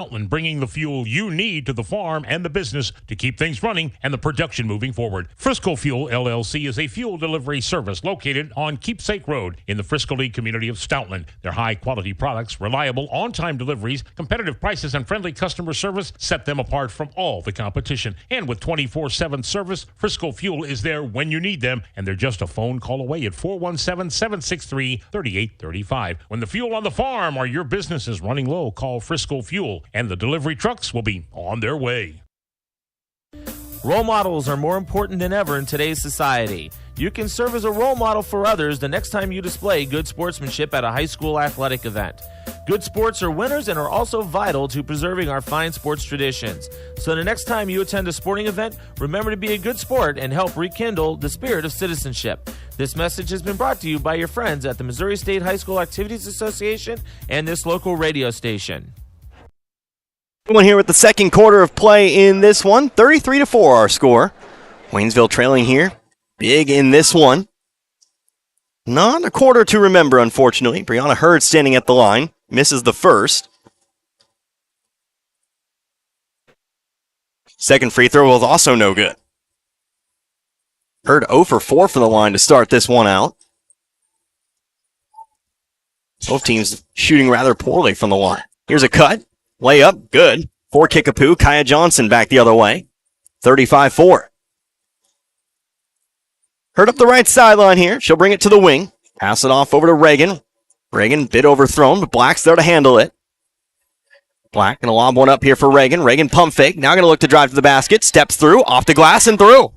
Outland, bringing the fuel you need to the farm and the business to keep things running and the production moving forward. Frisco Fuel LLC is a fuel delivery service located on Keepsake Road in the Frisco Lee community of Stoutland. Their high-quality products, reliable on-time deliveries, competitive prices, and friendly customer service set them apart from all the competition. And with 24/7 service, Frisco Fuel is there when you need them, and they're just a phone call away at 417-763-3835. When the fuel on the farm or your business is running low, call Frisco Fuel, and the delivery trucks will be on their way. Role models are more important than ever in today's society. You can serve as a role model for others the next time you display good sportsmanship at a high school athletic event. Good sports are winners and are also vital to preserving our fine sports traditions. So the next time you attend a sporting event, remember to be a good sport and help rekindle the spirit of citizenship. This message has been brought to you by your friends at the Missouri State High School Activities Association and this local radio station. One here with the second quarter of play in this one. 33-4 our score. Waynesville trailing here. Big in this one. Not a quarter to remember, unfortunately. Brianna Hurd standing at the line. Misses the first. Second free throw was also no good. Hurd 0 for 4 from the line to start this one out. Both teams shooting rather poorly from the line. Here's a cut. Layup, good. For Kickapoo, Kaya Johnson back the other way. 35-4. Hurd up the right sideline here. She'll bring it to the wing. Pass it off over to Reagan. Reagan, bit overthrown, but Black's there to handle it. Black gonna lob one up here for Reagan. Reagan pump fake. Now gonna look to drive to the basket. Steps through, off the glass and through.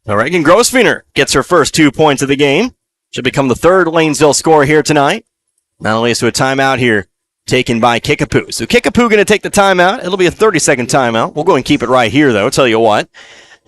Now Reagan Grossfeiner gets her first 2 points of the game. Should become the third Lanesville scorer here tonight. Now leads to a timeout here taken by Kickapoo. So Kickapoo going to take the timeout. It'll be a 30-second timeout. We'll go and keep it right here, though. Tell you what.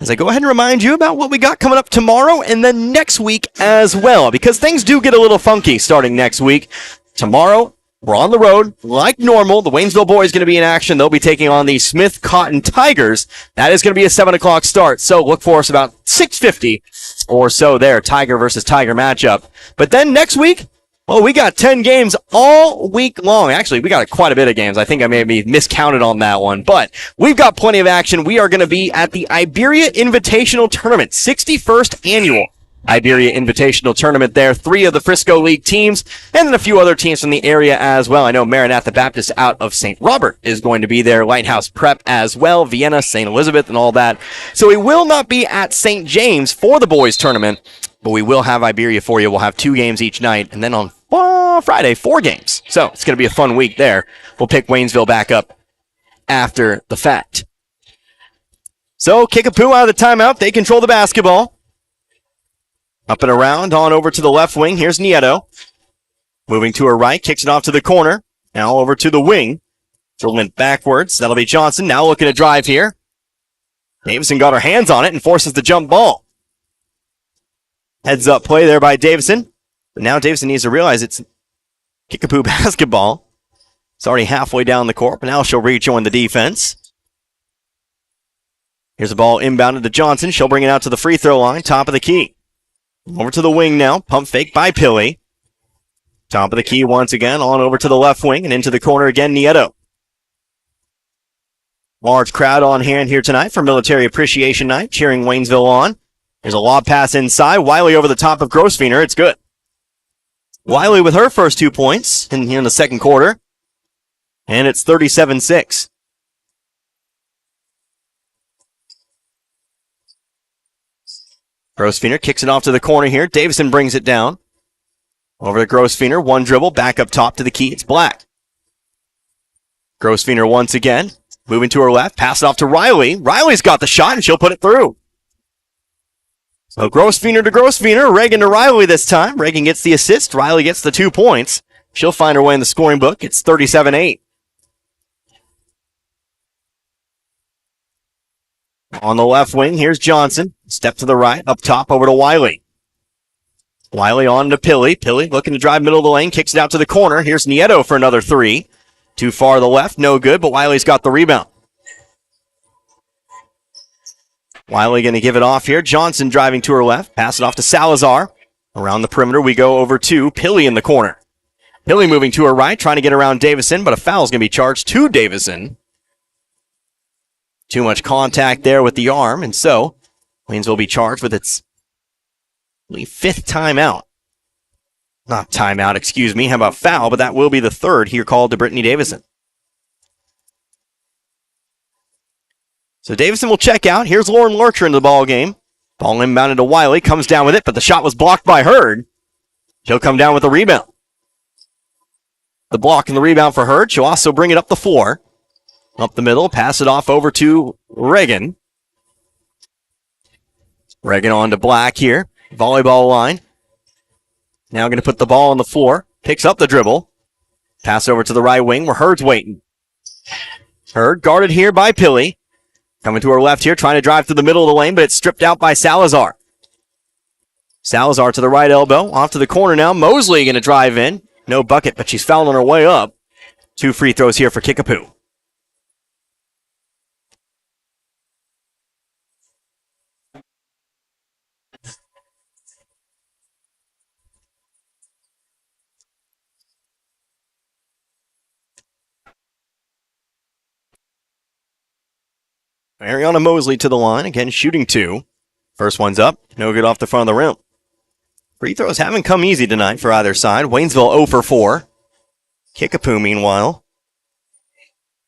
As I go ahead and remind you about what we got coming up tomorrow and then next week as well, because things do get a little funky starting next week. Tomorrow, we're on the road like normal. The Waynesville boys going to be in action. They'll be taking on the Smith Cotton Tigers. That is going to be a 7 o'clock start. So look for us about 6:50 or so there. Tiger versus Tiger matchup. But then next week, well, we got 10 games all week long. Actually, we got quite a bit of games. I think I may be miscounted on that one. But we've got plenty of action. We are going to be at the Iberia Invitational Tournament, 61st annual Iberia Invitational Tournament there. 3 of the Frisco League teams, and then a few other teams from the area as well. I know Maranatha Baptist out of St. Robert is going to be there. Lighthouse Prep as well. Vienna, St. Elizabeth, and all that. So we will not be at St. James for the boys tournament, but we will have Iberia for you. We'll have 2 games each night, and then on Friday, 4 games. So it's going to be a fun week there. We'll pick Waynesville back up after the fact. So Kickapoo out of the timeout. They control the basketball. Up and around, on over to the left wing. Here's Nieto. Moving to her right, kicks it off to the corner. Now over to the wing. Dribbling it backwards. That'll be Johnson. Now looking to drive here. Davison got her hands on it and forces the jump ball. Heads up play there by Davison. But now Davison needs to realize it's Kickapoo basketball. It's already halfway down the court, but now she'll rejoin the defense. Here's a ball inbounded to Johnson. She'll bring it out to the free throw line, top of the key. Over to the wing now. Pump fake by Pilley. Top of the key once again, on over to the left wing and into the corner again, Nieto. Large crowd on hand here tonight for Military Appreciation Night, cheering Waynesville on. There's a lob pass inside. Wiley over the top of Grossfeiner. It's good. Wiley with her first 2 points in the second quarter. And it's 37-6. Grossfeiner kicks it off to the corner here. Davison brings it down. Over to Grossfeiner. One dribble. Back up top to the key. It's Black. Grossfeiner once again. Moving to her left. Pass it off to Riley. Riley's got the shot and she'll put it through. So Grossfeiner to Grossfeiner, Reagan to Riley this time. Reagan gets the assist, Riley gets the 2 points. She'll find her way in the scoring book. It's 37-8. On the left wing, here's Johnson. Step to the right, up top over to Wiley. Wiley on to Pilley. Pilley looking to drive middle of the lane, kicks it out to the corner. Here's Nieto for another 3. Too far to the left, no good, but Wiley's got the rebound. Wiley going to give it off here. Johnson driving to her left. Pass it off to Salazar. Around the perimeter, we go over to Pilley in the corner. Hilly moving to her right, trying to get around Davison, but a foul is going to be charged to Davison. Too much contact there with the arm, and so Waynesville will be charged with its, I believe, 5th timeout. Not timeout, excuse me. How about foul? But that will be the 3rd here called to Brittany Davison. So Davison will check out. Here's Lauren Lurcher into the ball game. Ball inbounded to Wiley, comes down with it, but the shot was blocked by Hurd. She'll come down with the rebound. The block and the rebound for Hurd. She'll also bring it up the floor. Up the middle, pass it off over to Reagan. Reagan on to Black here. Volleyball line. Now going to put the ball on the floor. Picks up the dribble. Pass over to the right wing where Hurd's waiting. Hurd guarded here by Pilley. Coming to her left here, trying to drive through the middle of the lane, but it's stripped out by Salazar. Salazar to the right elbow. Off to the corner now. Mosley going to drive in. No bucket, but she's fouled on her way up. 2 free throws here for Kickapoo. Ariana Mosley to the line. Again, shooting 2. First one's up. No good off the front of the rim. Free throws haven't come easy tonight for either side. Waynesville 0 for 4. Kickapoo, meanwhile.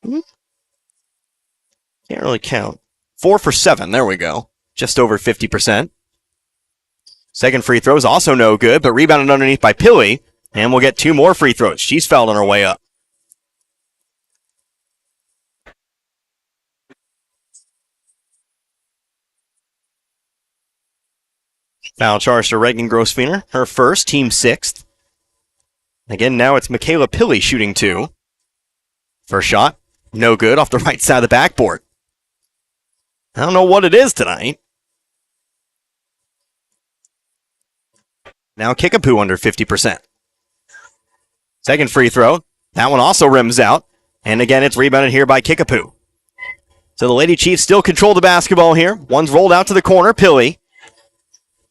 Can't really count. 4 for 7. There we go. Just over 50%. Second free throw is also no good, but rebounded underneath by Pilley. And we'll get 2 more free throws. She's fouled on her way up. Foul charge to Reagan Grossfeiner. Her first, team 6th. Again, now it's Michaela Pilley shooting 2. First shot, no good, off the right side of the backboard. I don't know what it is tonight. Now Kickapoo under 50%. Second free throw. That one also rims out. And again, it's rebounded here by Kickapoo. So the Lady Chiefs still control the basketball here. One's rolled out to the corner, Pilley.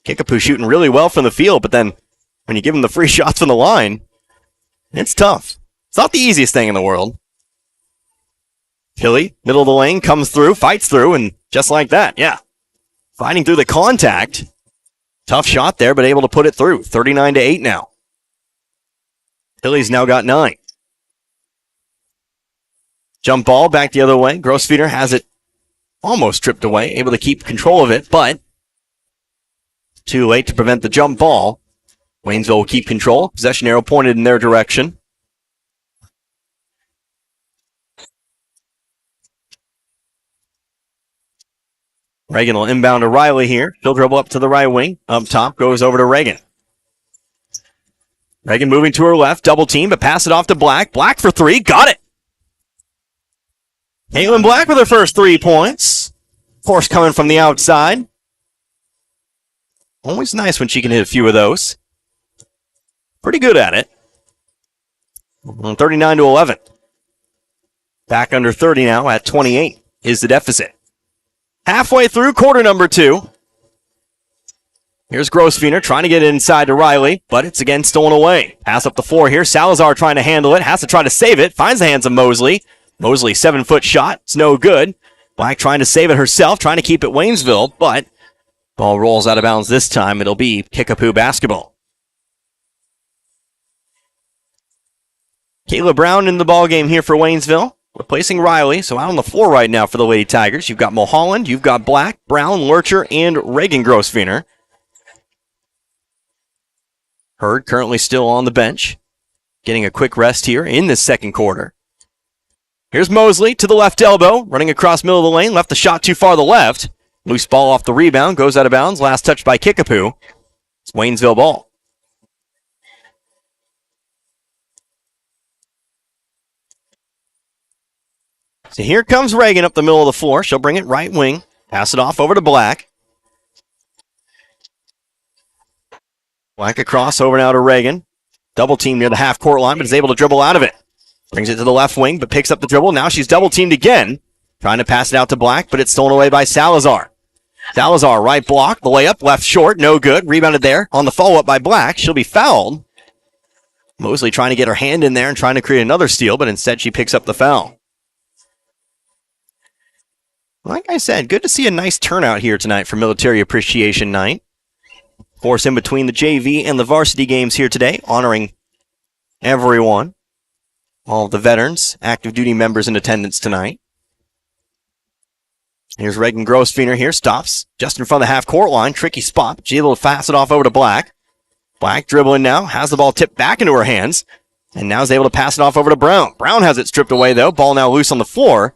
Kickapoo shooting really well from the field, but then when you give them the free shots from the line, it's tough. It's not the easiest thing in the world. Pilley, middle of the lane, comes through, fights through, and just like that, yeah. Fighting through the contact. Tough shot there, but able to put it through. 39-8 now. Pilley's now got 9. Jump ball back the other way. Grossfeeder has it almost stripped away, able to keep control of it, but too late to prevent the jump ball. Waynesville will keep control. Possession arrow pointed in their direction. Reagan will inbound to Riley here. She'll dribble up to the right wing. Up top goes over to Reagan. Reagan moving to her left. Double team, but pass it off to Black. Black for 3. Got it. Caitlin Black with her first 3 points. Force coming from the outside. Always nice when she can hit a few of those. Pretty good at it. 39-11. Back under 30 now at 28 is the deficit. Halfway through quarter number 2. Here's Grossfeiner trying to get it inside to Riley, but it's again stolen away. Pass up the floor here. Salazar trying to handle it. Has to try to save it. Finds the hands of Mosley. Mosley, 7-foot shot. It's no good. Black trying to save it herself, trying to keep it Waynesville, but ball rolls out of bounds this time. It'll be Kickapoo basketball. Kayla Brown in the ball game here for Waynesville, replacing Riley. So out on the floor right now for the Lady Tigers. You've got Mulholland, you've got Black, Brown, Lurcher, and Reagan Grossfeiner. Hurd currently still on the bench, getting a quick rest here in this second quarter. Here's Mosley to the left elbow, running across middle of the lane, left the shot too far to the left. Loose ball off the rebound, goes out of bounds. Last touch by Kickapoo. It's Waynesville ball. So here comes Reagan up the middle of the floor. She'll bring it right wing. Pass it off over to Black. Black across over now to Reagan. Double team near the half court line, but is able to dribble out of it. Brings it to the left wing, but picks up the dribble. Now she's double teamed again. Trying to pass it out to Black, but it's stolen away by Salazar. Salazar, right block, the layup, left short, no good. Rebounded there on the follow-up by Black. She'll be fouled. Mosley trying to get her hand in there and trying to create another steal, but instead she picks up the foul. Like I said, good to see a nice turnout here tonight for Military Appreciation Night. Of course, in between the JV and the varsity games here today, honoring everyone, all of the veterans, active duty members in attendance tonight. Here's Reagan Grossfeiner here, stops just in front of the half-court line. Tricky spot, but she's able to pass it off over to Black. Black dribbling now, has the ball tipped back into her hands, and now is able to pass it off over to Brown. Brown has it stripped away, though. Ball now loose on the floor.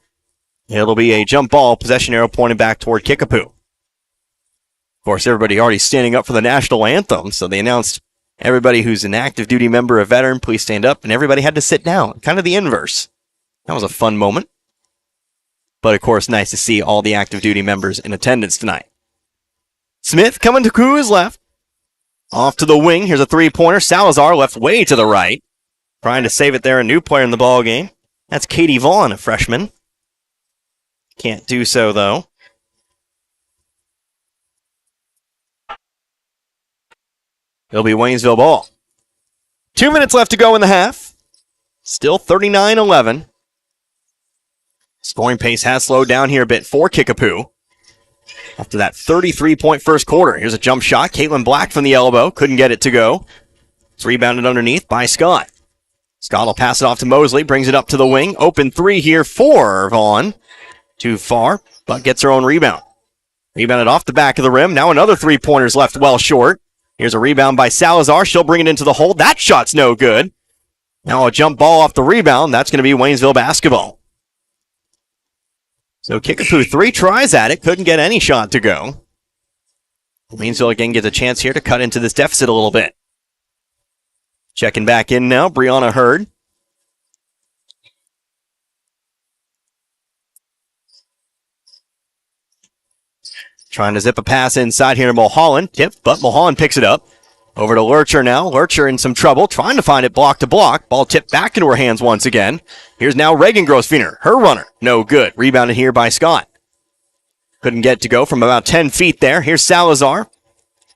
It'll be a jump ball, possession arrow pointed back toward Kickapoo. Of course, everybody already standing up for the national anthem, so they announced everybody who's an active duty member, a veteran, please stand up, and everybody had to sit down. Kind of the inverse. That was a fun moment. But, of course, nice to see all the active duty members in attendance tonight. Smith coming to his left. Off to the wing. Here's a three-pointer. Salazar left way to the right. Trying to save it there. A new player in the ball game. That's Katie Vaughn, a freshman. Can't do so, though. It'll be Waynesville ball. 2 minutes left to go in the half. Still 39-11. Scoring pace has slowed down here a bit for Kickapoo. After that 33-point first quarter. Here's a jump shot. Caitlin Black from the elbow. Couldn't get it to go. It's rebounded underneath by Scott. Scott will pass it off to Mosley. Brings it up to the wing. Open three here for Vaughn. Too far, but gets her own rebound. Rebounded off the back of the rim. Now another three-pointer's left well short. Here's a rebound by Salazar. She'll bring it into the hole. That shot's no good. Now a jump ball off the rebound. That's going to be Waynesville basketball. So Kickapoo 3 tries at it. Couldn't get any shot to go. Waynesville again gets a chance here to cut into this deficit a little bit. Checking back in now, Brianna Hurd. Trying to zip a pass inside here to Mulholland. Tip, but Mulholland picks it up. Over to Lurcher now. Lurcher in some trouble. Trying to find it block to block. Ball tipped back into her hands once again. Here's now Reagan Grossfeiner. Her runner. No good. Rebounded here by Scott. Couldn't get to go from about 10 feet there. Here's Salazar.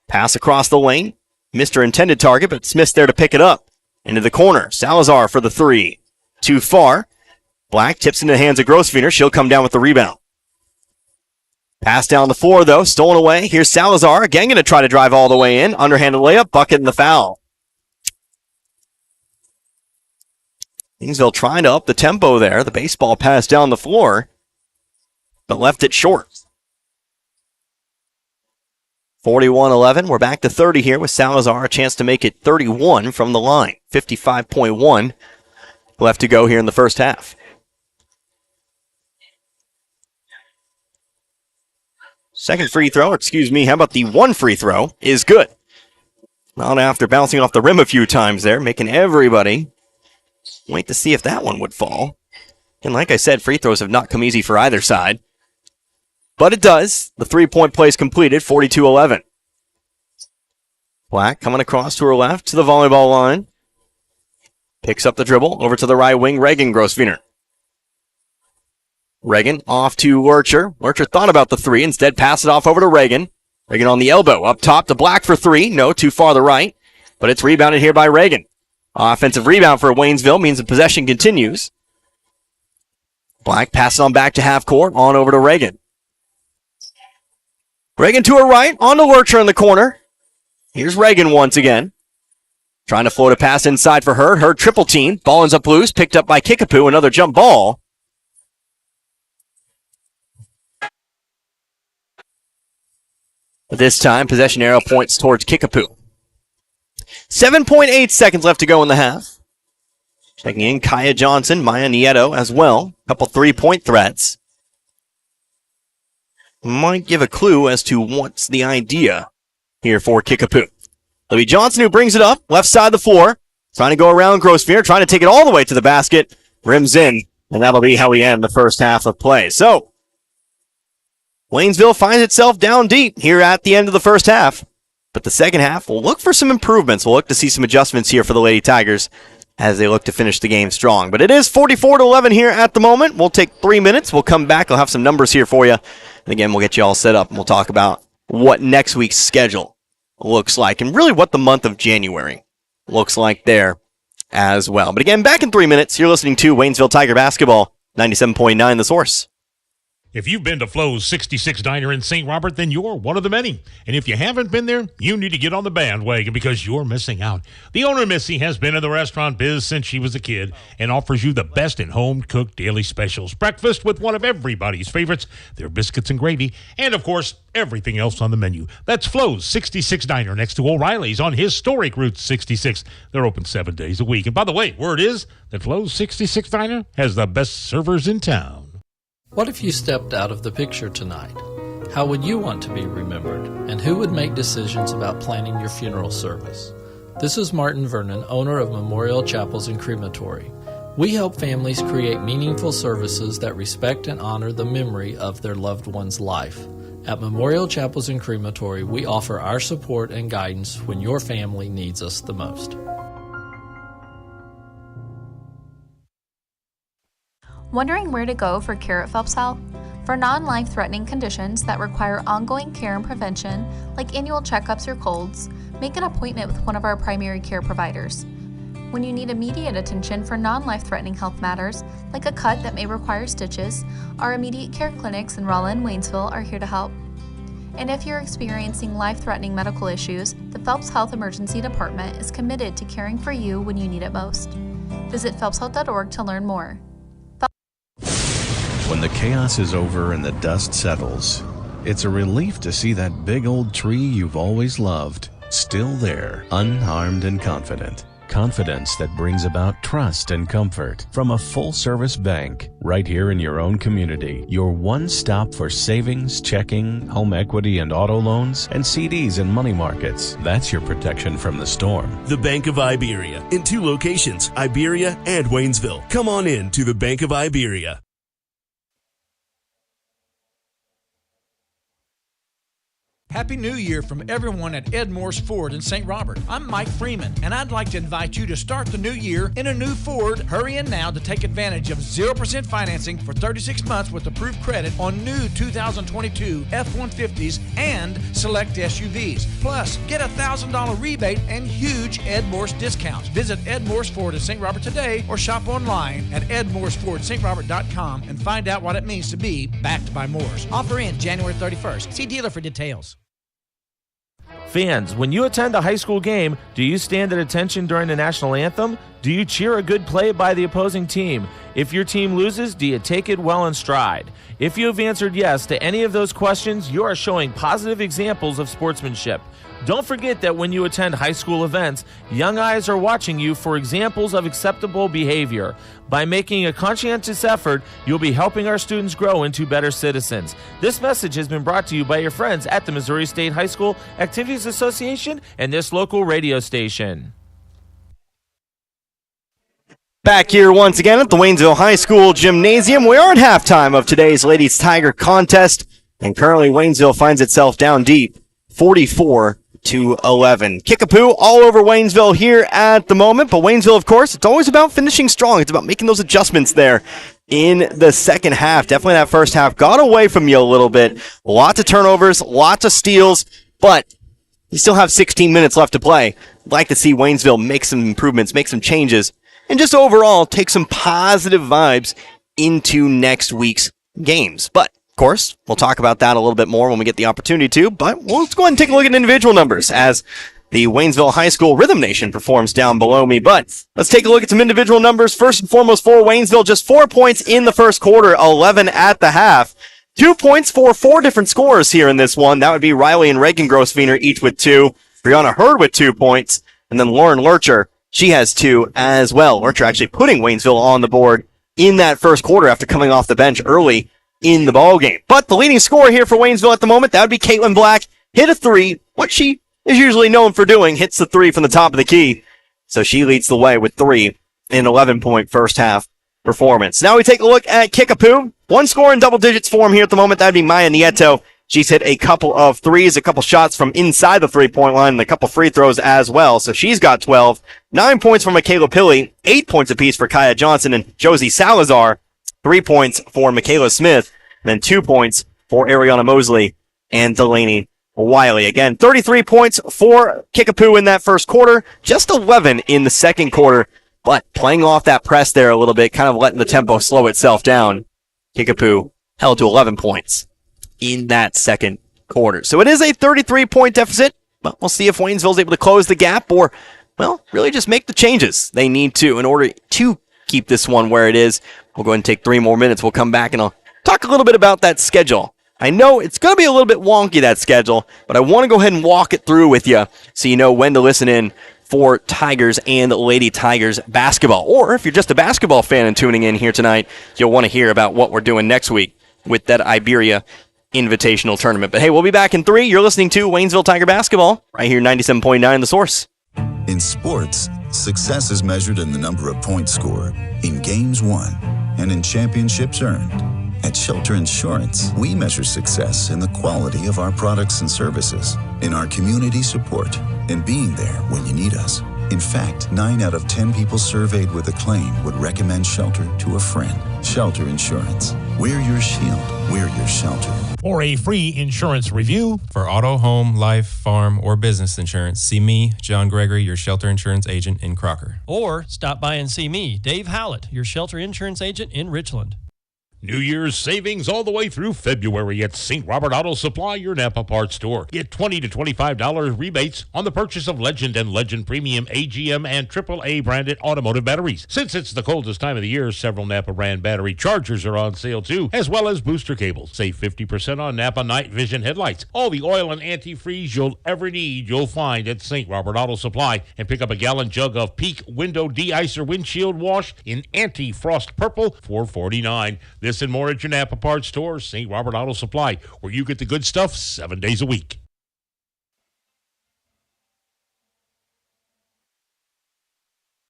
Pass across the lane. Missed her intended target, but Smith's there to pick it up. Into the corner. Salazar for the three. Too far. Black tips into the hands of Grossfeiner. She'll come down with the rebound. Pass down the floor, though. Stolen away. Here's Salazar. Again going to try to drive all the way in. Underhanded layup. Bucket and the foul. Waynesville trying to up the tempo there. The baseball pass down the floor, but left it short. 41-11. We're back to 30 here with Salazar. A chance to make it 31 from the line. 55.1 left to go here in the first half. Second free throw, how about the one free throw, is good. Not after bouncing off the rim a few times there, making everybody wait to see if that one would fall. And like I said, free throws have not come easy for either side. But it does. The three-point play is completed, 42-11. Black coming across to her left to the volleyball line. Picks up the dribble, over to the right wing, Reagan Grossfeiner. Reagan off to Lurcher. Lurcher thought about the three, instead passed it off over to Reagan. Reagan on the elbow, up top to Black for three. No, too far to the right, but it's rebounded here by Reagan. Offensive rebound for Waynesville means the possession continues. Black passes on back to half court, on over to Reagan. Reagan to her right, on to Lurcher in the corner. Here's Reagan once again. Trying to float a pass inside for Hurd. Hurd triple team. Ball ends up loose, picked up by Kickapoo. Another jump ball. But this time, possession arrow points towards Kickapoo. 7.8 seconds left to go in the half. Checking in, Kaya Johnson, Maya Nieto as well. Couple three-point threats. Might give a clue as to what's the idea here for Kickapoo. It'll be Johnson who brings it up, left side of the floor. Trying to go around Grossfeiner, trying to take it all the way to the basket. Rims in, and that'll be how we end the first half of play. So, Waynesville finds itself down deep here at the end of the first half. But the second half, we'll look for some improvements. We'll look to see some adjustments here for the Lady Tigers as they look to finish the game strong. But it is 44-11 here at the moment. We'll take 3 minutes. We'll come back. I'll have some numbers here for you. And again, we'll get you all set up, and we'll talk about what next week's schedule looks like and really what the month of January looks like there as well. But again, back in 3 minutes, you're listening to Waynesville Tiger Basketball, 97.9 The Source. If you've been to Flo's 66 Diner in St. Robert, then you're one of the many. And if you haven't been there, you need to get on the bandwagon because you're missing out. The owner, Missy, has been in the restaurant biz since she was a kid and offers you the best in home-cooked daily specials. Breakfast with one of everybody's favorites, their biscuits and gravy, and, of course, everything else on the menu. That's Flo's 66 Diner next to O'Reilly's on historic Route 66. They're open 7 days a week. And by the way, word is that Flo's 66 Diner has the best servers in town. What if you stepped out of the picture tonight? How would you want to be remembered? And who would make decisions about planning your funeral service? This is Martin Vernon, owner of Memorial Chapels and Crematory. We help families create meaningful services that respect and honor the memory of their loved one's life. At Memorial Chapels and Crematory, we offer our support and guidance when your family needs us the most. Wondering where to go for care at Phelps Health? For non-life-threatening conditions that require ongoing care and prevention, like annual checkups or colds, make an appointment with one of our primary care providers. When you need immediate attention for non-life-threatening health matters, like a cut that may require stitches, our immediate care clinics in Rolla and Waynesville are here to help. And if you're experiencing life-threatening medical issues, the Phelps Health Emergency Department is committed to caring for you when you need it most. Visit phelpshealth.org to learn more. When the chaos is over and the dust settles, it's a relief to see that big old tree you've always loved still there, unharmed and confident. Confidence that brings about trust and comfort from a full-service bank right here in your own community. Your one stop for savings, checking, home equity and auto loans, and CDs and money markets. That's your protection from the storm. The Bank of Iberia in 2 locations, Iberia and Waynesville. Come on in to the Bank of Iberia. Happy New Year from everyone at Ed Morse Ford in St. Robert. I'm Mike Freeman, and I'd like to invite you to start the new year in a new Ford. Hurry in now to take advantage of 0% financing for 36 months with approved credit on new 2022 F-150s and select SUVs. Plus, get a $1,000 rebate and huge Ed Morse discounts. Visit Ed Morse Ford in St. Robert today or shop online at edmorsefordstrobert.com and find out what it means to be backed by Morse. Offer in January 31st. See dealer for details. Fans, when you attend a high school game, do you stand at attention during the national anthem? Do you cheer a good play by the opposing team? If your team loses, do you take it well in stride? If you have answered yes to any of those questions, you are showing positive examples of sportsmanship. Don't forget that when you attend high school events, young eyes are watching you for examples of acceptable behavior. By making a conscientious effort, you'll be helping our students grow into better citizens. This message has been brought to you by your friends at the Missouri State High School Activities Association and this local radio station. Back here once again at the Waynesville High School Gymnasium. We are at halftime of today's Ladies Tiger contest, and currently Waynesville finds itself down deep, 44-11. Kickapoo all over Waynesville here at the moment, but Waynesville, of course, it's always about finishing strong. It's about making those adjustments there in the second half. Definitely that first half got away from you a little bit. Lots of turnovers, lots of steals, but you still have 16 minutes left to play. I'd like to see Waynesville make some improvements, make some changes, and just overall take some positive vibes into next week's games. But of course, we'll talk about that a little bit more when we get the opportunity to, but let's go ahead and take a look at individual numbers as the Waynesville High School Rhythm Nation performs down below me. But let's take a look at some individual numbers. First and foremost for Waynesville, just 4 points in the first quarter, 11 at the half. 2 points for 4 different scorers here in this one. That would be Riley and Reagan Grossviener, each with 2. Brianna Hurd with 2 points, and then Lauren Lurcher, she has 2 as well. Lurcher actually putting Waynesville on the board in that first quarter after coming off the bench early in the ball game. But the leading scorer here for Waynesville at the moment, that would be Caitlin Black. Hit a 3, what she is usually known for doing, hits the 3 from the top of the key. So she leads the way with 3 in an 11-point first half performance. Now we take a look at Kickapoo. 1 score in double digits for him here at the moment, that would be Maya Nieto. She's hit a couple of threes, a couple shots from inside the three-point line, and a couple free throws as well. So she's got 12. 9 points for Michaela Pilley, 8 points apiece for Kaya Johnson and Josie Salazar. 3 points for Michaela Smith, and then 2 points for Ariana Mosley and Delaney Wiley. Again, 33 points for Kickapoo in that first quarter, just 11 in the second quarter But playing off that press there a little bit, kind of letting the tempo slow itself down, Kickapoo held to 11 points in that second quarter. So it is a 33-point deficit, but we'll see if Waynesville's able to close the gap or, well, really just make the changes they need to in order to keep this one where it is. We'll go ahead and take 3 more minutes. We'll come back and I'll talk a little bit about that schedule. I know it's going to be a little bit wonky, that schedule, but I want to go ahead and walk it through with you so you know when to listen in for Tigers and Lady Tigers basketball. Or if you're just a basketball fan and tuning in here tonight, you'll want to hear about what we're doing next week with that Iberia Invitational Tournament. But hey, we'll be back in 3. You're listening to Waynesville Tiger Basketball right here, 97.9 The Source. In sports, success is measured in the number of points scored, in games won, and in championships earned. At Shelter Insurance, we measure success in the quality of our products and services, in our community support, and being there when you need us. In fact, 9 out of 10 people surveyed with a claim would recommend Shelter to a friend. Shelter Insurance. We're your shield. We're your shelter. For a free insurance review, for auto, home, life, farm, or business insurance, see me, John Gregory, your Shelter Insurance agent in Crocker. or stop by and see me, Dave Howlett, your shelter insurance agent in Richland. New Year's savings all the way through February at St. Robert Auto Supply, your Napa parts store. Get $20 to $25 rebates on the purchase of Legend and Legend Premium AGM and AAA branded automotive batteries. Since it's the coldest time of the year, several Napa brand battery chargers are on sale too, as well as booster cables. Save 50% on Napa night vision headlights. All the oil and antifreeze you'll ever need, you'll find at St. Robert Auto Supply. And pick up a gallon jug of Peak Window De-Icer Windshield Wash in anti-frost purple for $4.49. This and more at your Napa parts store, St. Robert Auto Supply, where you get the good stuff 7 days a week.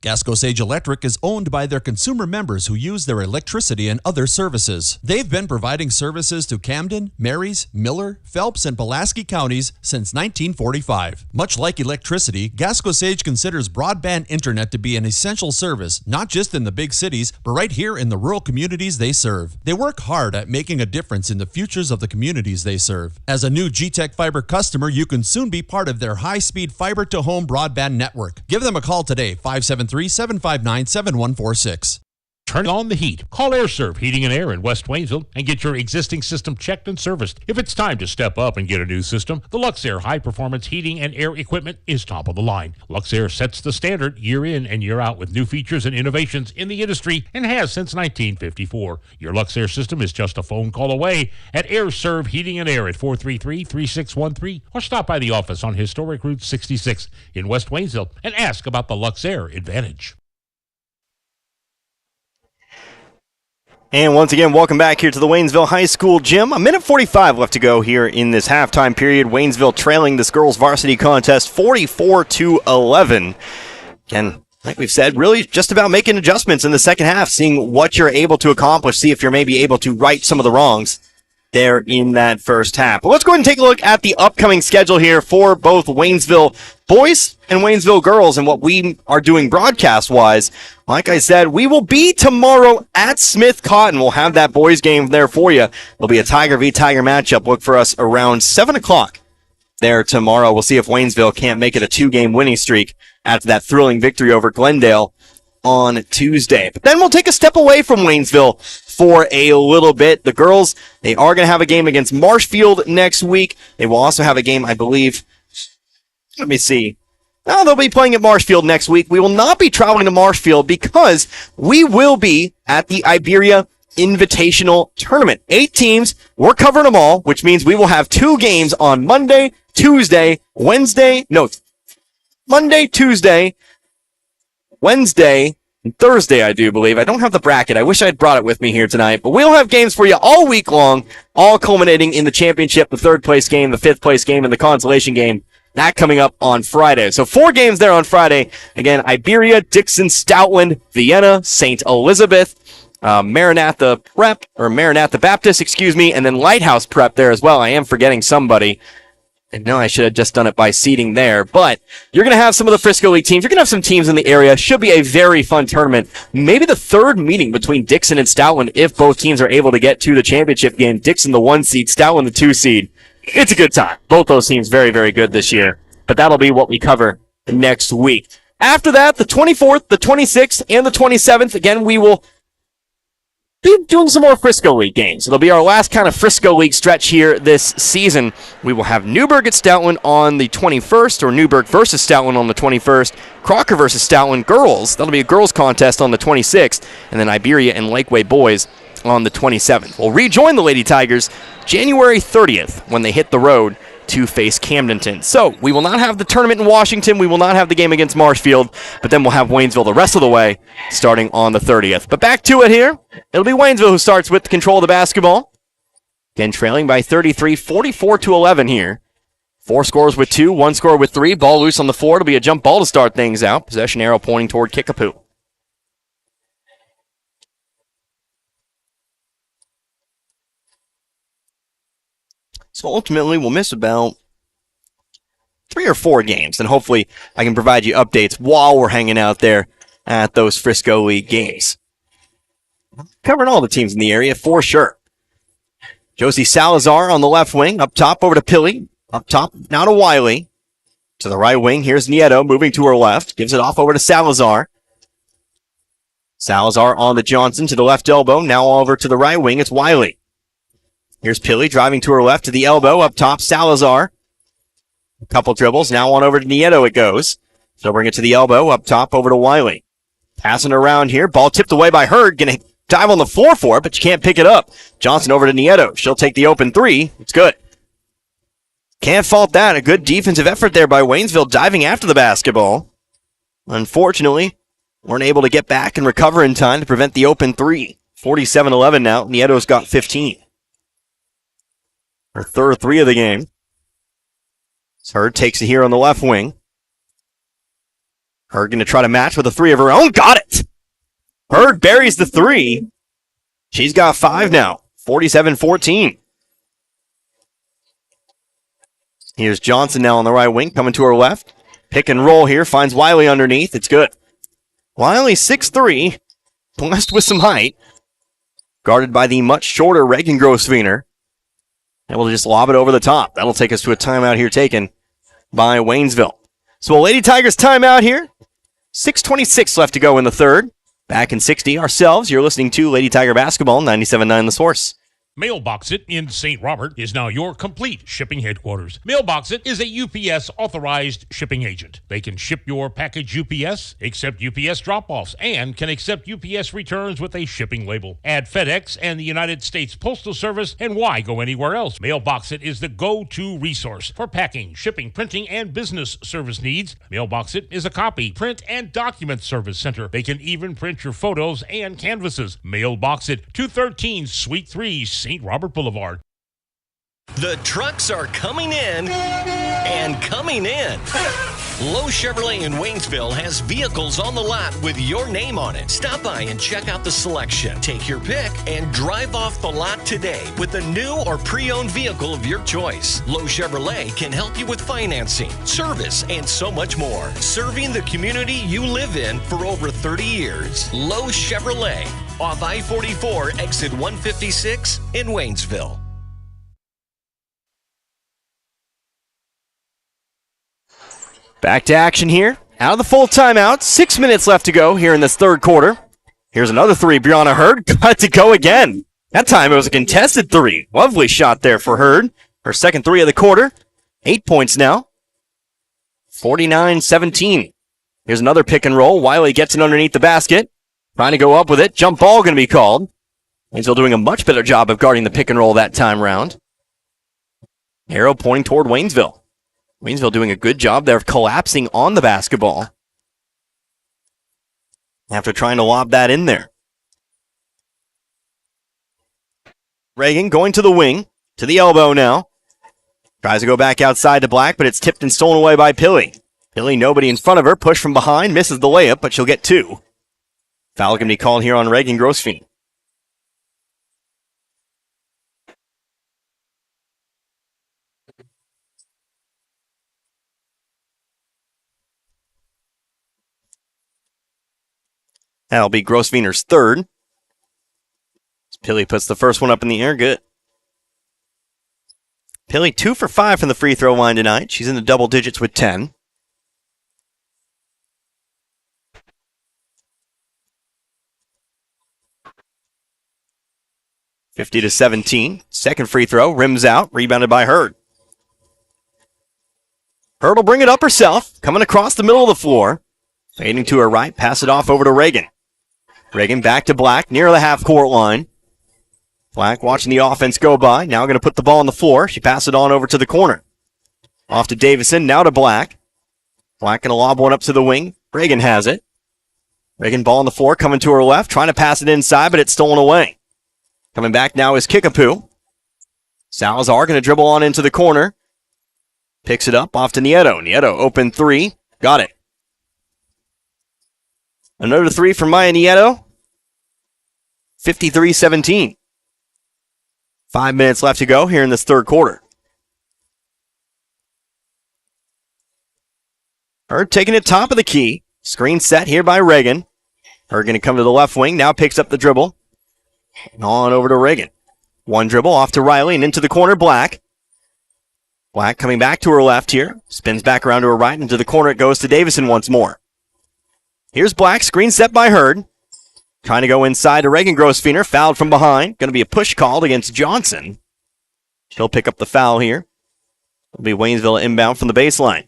Gasco Sage Electric is owned by their consumer members who use their electricity and other services. They've been providing services to Camden, Marys, Miller, Phelps, and Pulaski counties since 1945. Much like electricity, Gasco Sage considers broadband internet to be an essential service, not just in the big cities, but right here in the rural communities they serve. They work hard at making a difference in the futures of the communities they serve. As a new G-Tech Fiber customer, you can soon be part of their high-speed fiber-to-home broadband network. Give them a call today, 573-759-7146. Turn on the heat. Call AirServe Heating and Air in West Waynesville and get your existing system checked and serviced. If it's time to step up and get a new system, the Luxair high-performance heating and air equipment is top of the line. Luxair sets the standard year in and year out with new features and innovations in the industry and has since 1954. Your Luxair system is just a phone call away at AirServe Heating and Air at 433-3613 or stop by the office on Historic Route 66 in West Waynesville and ask about the Luxair Advantage. And once again, welcome back here to the Waynesville High School gym. A minute 45 left to go here in this halftime period. Waynesville trailing this girls varsity contest 44-11. And like we've said, really just about making adjustments in the second half, seeing what you're able to accomplish, see if you're maybe able to right some of the wrongs there in that first half. But let's go ahead and take a look at the upcoming schedule here for both Waynesville boys and Waynesville girls and what we are doing broadcast-wise. Like I said, we will be tomorrow at Smith Cotton. We'll have that boys game there for you. It'll be a Tiger v. Tiger matchup. Look for us around 7 o'clock there tomorrow. We'll see if Waynesville can't make it a 2-game winning streak after that thrilling victory over Glendale on Tuesday. But then we'll take a step away from Waynesville for a little bit. The girls, they are going to have a game against Marshfield next week. They will also have a game, I believe. Let me see. No, they'll be playing at Marshfield next week. We will not be traveling to Marshfield because we will be at the Iberia Invitational Tournament. 8 teams. We're covering them all, which means we will have 2 games on Monday, Tuesday, Wednesday. No, Monday, Tuesday, Wednesday, and Thursday, I do believe. I don't have the bracket. I wish I had brought it with me here tonight. But we'll have games for you all week long, all culminating in the championship, the 3rd place game, the 5th place game, and the consolation game. That coming up on Friday. So 4 games there on Friday. Again, Iberia, Dixon, Stoutland, Vienna, St. Elizabeth, Maranatha Prep, or Maranatha Baptist, and then Lighthouse Prep there as well. I am forgetting somebody. And no, I should have just done it by seeding there. But you're going to have some of the Frisco League teams. You're going to have some teams in the area. Should be a very fun tournament. Maybe the 3rd meeting between Dixon and Stoutland if both teams are able to get to the championship game. Dixon the 1 seed, Stoutland the 2 seed. It's a good time. Both those teams very, very good this year. But that'll be what we cover next week. After that, the 24th, the 26th, and the 27th, again, we will be doing some more Frisco League games. It'll be our last kind of Frisco League stretch here this season. We will have Newburgh at Stoutland on the 21st, or Newburgh versus Stoutland on the 21st, Crocker versus Stoutland girls. That'll be a girls contest on the 26th, and then Iberia and Lakeway boys on the 27th. We'll rejoin the Lady Tigers January 30th when they hit the road to face Camdenton. So we will not have the tournament in Washington. We will not have the game against Marshfield, but then we'll have Waynesville the rest of the way starting on the 30th. But back to it here. It'll be Waynesville who starts with control of the basketball. Again, trailing by 33, 44-11 here. 4 scores with 2, 1 score with 3. Ball loose on the floor. It'll be a jump ball to start things out. Possession arrow pointing toward Kickapoo. So ultimately, we'll miss about 3 or 4 games, and hopefully I can provide you updates while we're hanging out there at those Frisco League games. Covering all the teams in the area for sure. Josie Salazar on the left wing, up top over to Pilley, up top now to Wiley. To the right wing, here's Nieto moving to her left, gives it off over to Salazar. Salazar on to Johnson to the left elbow, now over to the right wing, it's Wiley. Here's Pilley driving to her left to the elbow. Up top, Salazar. A couple dribbles. Now on over to Nieto it goes. She'll bring it to the elbow. Up top, over to Wiley. Passing around here. Ball tipped away by Hurd. Going to dive on the floor for it, but you can't pick it up. Johnson over to Nieto. She'll take the open 3. It's good. Can't fault that. A good defensive effort there by Waynesville diving after the basketball. Unfortunately, weren't able to get back and recover in time to prevent the open 3. 47-11 now. Nieto's got 15. Her third 3 of the game. Hurd takes it here on the left wing. Hurd going to try to match with a 3 of her own. Got it! Hurd buries the 3. She's got 5 now. 47-14. Here's Johnson now on the right wing, coming to her left. Pick and roll here, finds Wiley underneath. It's good. Wiley 6'3", blessed with some height. Guarded by the much shorter Reagan Grosvenor. Able to just lob it over the top. That'll take us to a timeout here taken by Waynesville. So a Lady Tigers timeout here. 6:26 left to go in the third. Back in 60 ourselves. You're listening to Lady Tiger Basketball, 97.9 The Source. Mailbox It in St. Robert is now your complete shipping headquarters. Mailbox It is a UPS authorized shipping agent. They can ship your package UPS, accept UPS drop-offs, and can accept UPS returns with a shipping label. Add FedEx and the United States Postal Service, and why go anywhere else? Mailbox It is the go-to resource for packing, shipping, printing, and business service needs. Mailbox It is a copy, print, and document service center. They can even print your photos and canvases. Mailbox It, 213 Suite 3, St. Robert Boulevard. The trucks are coming in and coming in. Lowe Chevrolet in Waynesville has vehicles on the lot with your name on it. Stop by and check out the selection. Take your pick and drive off the lot today with a new or pre-owned vehicle of your choice. Lowe Chevrolet can help you with financing, service, and so much more. Serving the community you live in for over 30 years. Lowe Chevrolet, off I-44, exit 156 in Waynesville. Back to action here. Out of the full timeout. 6 minutes left to go here in this third quarter. Here's another 3. Brianna Hurd got to go again. That time it was a contested 3. Lovely shot there for Hurd. Her second 3 of the quarter. 8 points now. 49-17. Here's another pick and roll. Wiley gets it underneath the basket. Trying to go up with it. Jump ball going to be called. Waynesville doing a much better job of guarding the pick and roll that time round. Arrow pointing toward Waynesville. Waynesville doing a good job there of collapsing on the basketball after trying to lob that in there. Reagan going to the wing, to the elbow now. Tries to go back outside to Black, but it's tipped and stolen away by Pilley. Pilley, nobody in front of her, push from behind, misses the layup, but she'll get 2. Foul can be called here on Reagan Grosvenor. That'll be Grosvenor's third. Pilley puts the first one up in the air. Good. Pilley 2 for 5 from the free throw line tonight. She's in the double digits with 10. 50-17. Second free throw, rims out, rebounded by Hurd. Hurd will bring it up herself, coming across the middle of the floor. Fading to her right, pass it off over to Reagan. Reagan back to Black, near the half-court line. Black watching the offense go by, now going to put the ball on the floor. She passes it on over to the corner. Off to Davison, now to Black. Black going to lob one up to the wing. Reagan has it. Reagan ball on the floor, coming to her left, trying to pass it inside, but it's stolen away. Coming back now is Kickapoo. Salazar going to dribble on into the corner. Picks it up off to Nieto. Nieto, open three. Got it. Another three from Maya Nieto. 53-17. 5 minutes left to go here in this third quarter. Hurd taking it top of the key. Screen set here by Reagan. Hurd going to come to the left wing. Now picks up the dribble. And on over to Reagan. One dribble off to Riley and into the corner, Black. Black coming back to her left here. Spins back around to her right. Into the corner it goes to Davison once more. Here's Black. Screen set by Hurd. Trying to go inside to Reagan Grossfeiner. Fouled from behind. Going to be a push called against Johnson. She'll pick up the foul here. It'll be Waynesville inbound from the baseline.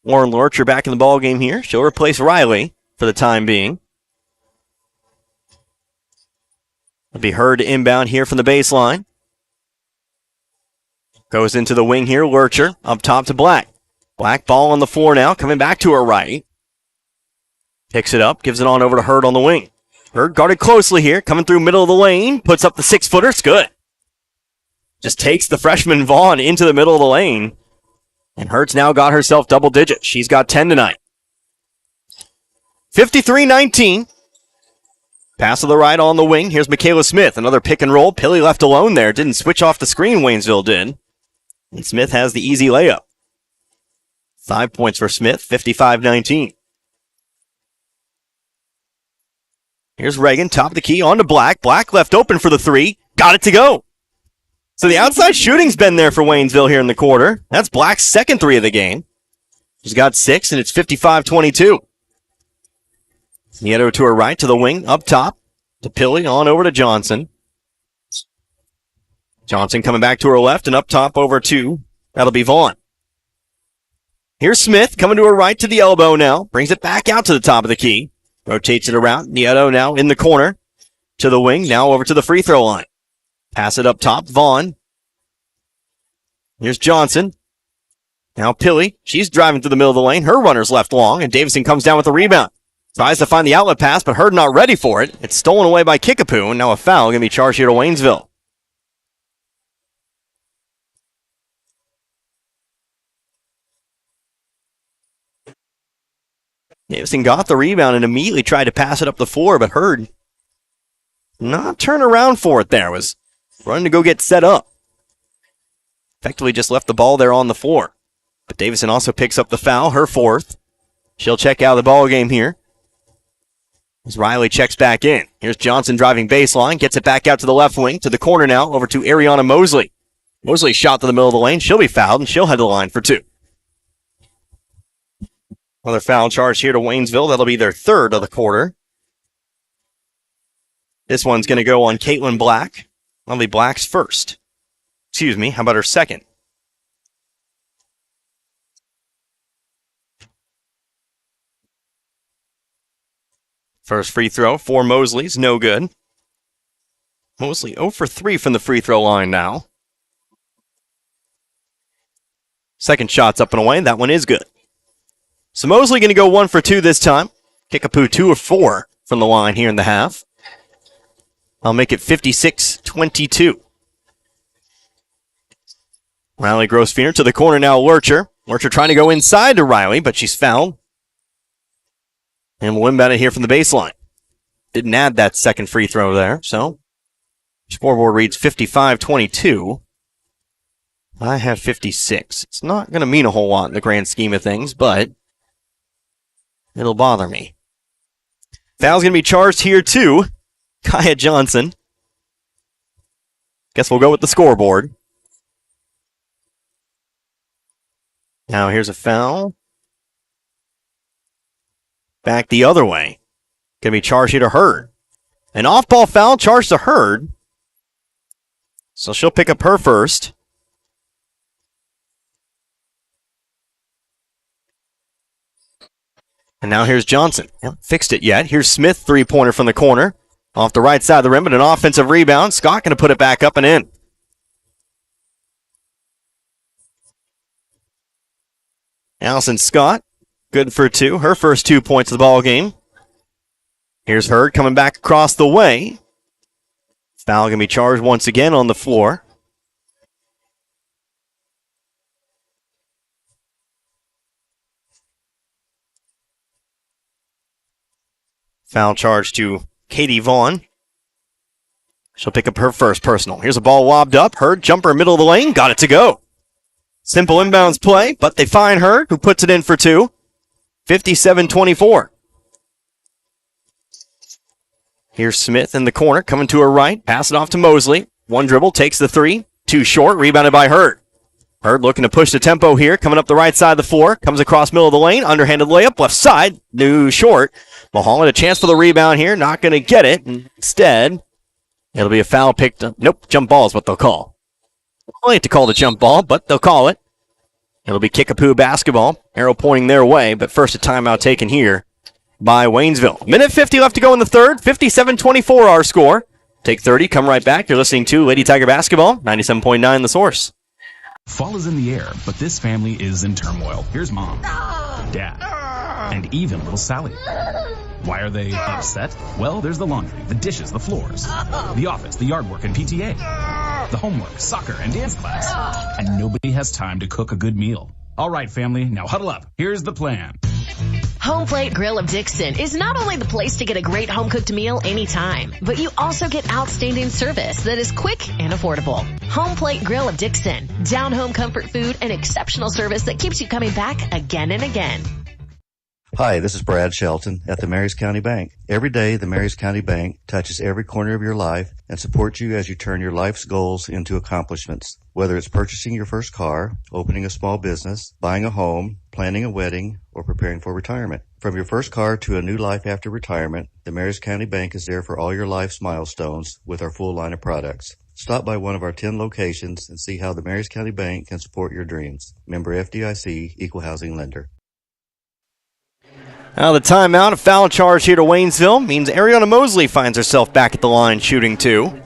Lauren Lurcher back in the ball game here. She'll replace Riley for the time being. It'll be Hurd inbound here from the baseline. Goes into the wing here. Lurcher up top to Black. Black ball on the floor now. Coming back to her right. Picks it up. Gives it on over to Hurd on the wing. Hurd guarded closely here. Coming through middle of the lane. Puts up the 6-footer. It's good. Just takes the freshman Vaughn into the middle of the lane. And Hurd's now got herself double digits. She's got 10 tonight. 53-19. Pass to the right on the wing. Here's Michaela Smith. Another pick and roll. Pilley left alone there. Didn't switch off the screen, Waynesville did. And Smith has the easy layup. 5 points for Smith, 55-19. Here's Reagan, top of the key, on to Black. Black left open for the three. Got it to go. So the outside shooting's been there for Waynesville here in the quarter. That's Black's second three of the game. She's got 6, and it's 55-22. Nieto to her right, to the wing, up top, to Pilley, on over to Johnson. Johnson coming back to her left, and up top over to, that'll be Vaughn. Here's Smith, coming to her right to the elbow now. Brings it back out to the top of the key. Rotates it around. Nieto now in the corner, to the wing, now over to the free throw line. Pass it up top, Vaughn. Here's Johnson. Now Pilley. She's driving through the middle of the lane. Her runner's left long, and Davison comes down with the rebound. Tries to find the outlet pass, but Hurd not ready for it. It's stolen away by Kickapoo, and now a foul going to be charged here to Waynesville. Davison got the rebound and immediately tried to pass it up the floor, but Hurd not turn around for it there. Was running to go get set up. Effectively just left the ball there on the floor. But Davison also picks up the foul, her fourth. She'll check out of the ball game here. As Riley checks back in. Here's Johnson driving baseline. Gets it back out to the left wing. To the corner now. Over to Ariana Mosley. Mosley shot to the middle of the lane. She'll be fouled, and she'll head to the line for 2. Another foul charge here to Waynesville. That'll be their third of the quarter. This one's going to go on Caitlin Black. That'll be Black's first. Excuse me, how about her second? First free throw for Mosley's, no good. Mosley 0 for 3 from the free throw line now. Second shot's up and away, that one is good. So Mosley going to go 1 for 2 this time. Kickapoo 2 of 4 from the line here in the half. I'll make it 56-22. Riley Grossfeiner to the corner now, Lurcher. Lurcher trying to go inside to Riley, but she's fouled. And we'll inbound it here from the baseline. Didn't add that second free throw there, so scoreboard reads 55-22. I have 56. It's not going to mean a whole lot in the grand scheme of things, but it'll bother me. Foul's going to be charged here too. Kaya Johnson. Guess we'll go with the scoreboard. Now here's a foul. Back the other way. Going to be charged here to Hurd. An off-ball foul charged to Hurd. So she'll pick up her first. And now here's Johnson. Haven't fixed it yet. Here's Smith, three-pointer from the corner. Off the right side of the rim, but an offensive rebound. Scott going to put it back up and in. Allison Scott, good for two. Her first 2 points of the ball game. Here's Hurd coming back across the way. Foul going to be charged once again on the floor. Foul charge to Katie Vaughn. She'll pick up her first personal. Here's a ball lobbed up. Hurd, jumper, middle of the lane. Got it to go. Simple inbounds play, but they find Hurd, who puts it in for two. 57-24. Here's Smith in the corner, coming to her right. Pass it off to Mosley. One dribble, takes the three. Too short, rebounded by Hurd. Hurd looking to push the tempo here, coming up the right side of the floor. Comes across middle of the lane, underhanded layup, left side. New short. Mulholland a chance for the rebound here, not going to get it. Instead, it'll be a foul picked up. Nope, jump ball is what they'll call. I hate to call it a jump ball, but they'll call it. It'll be Kickapoo basketball. Arrow pointing their way, but first a timeout taken here by Waynesville. Minute 50 left to go in the third. 57-24 our score. Take 30, come right back. You're listening to Lady Tiger Basketball, 97.9 The Source. Fall is in the air, but this family is in turmoil. Here's Mom, Dad, and even little Sally. Why are they upset? Well, there's the laundry, the dishes, the floors, the office, the yard work and PTA, the homework, soccer, and dance class. And nobody has time to cook a good meal. All right, family, now huddle up. Here's the plan. Home Plate Grill of Dixon is not only the place to get a great home-cooked meal anytime, but you also get outstanding service that is quick and affordable. Home Plate Grill of Dixon, down-home comfort food and exceptional service that keeps you coming back again and again. Hi, this is Brad Shelton at the Marys County Bank. Every day, the Marys County Bank touches every corner of your life and supports you as you turn your life's goals into accomplishments. Whether it's purchasing your first car, opening a small business, buying a home, planning a wedding, or preparing for retirement. From your first car to a new life after retirement, the Marys County Bank is there for all your life's milestones with our full line of products. Stop by one of our 10 locations and see how the Marys County Bank can support your dreams. Member FDIC, Equal Housing Lender. Now the timeout, a foul charge here to Waynesville means Ariana Mosley finds herself back at the line shooting two.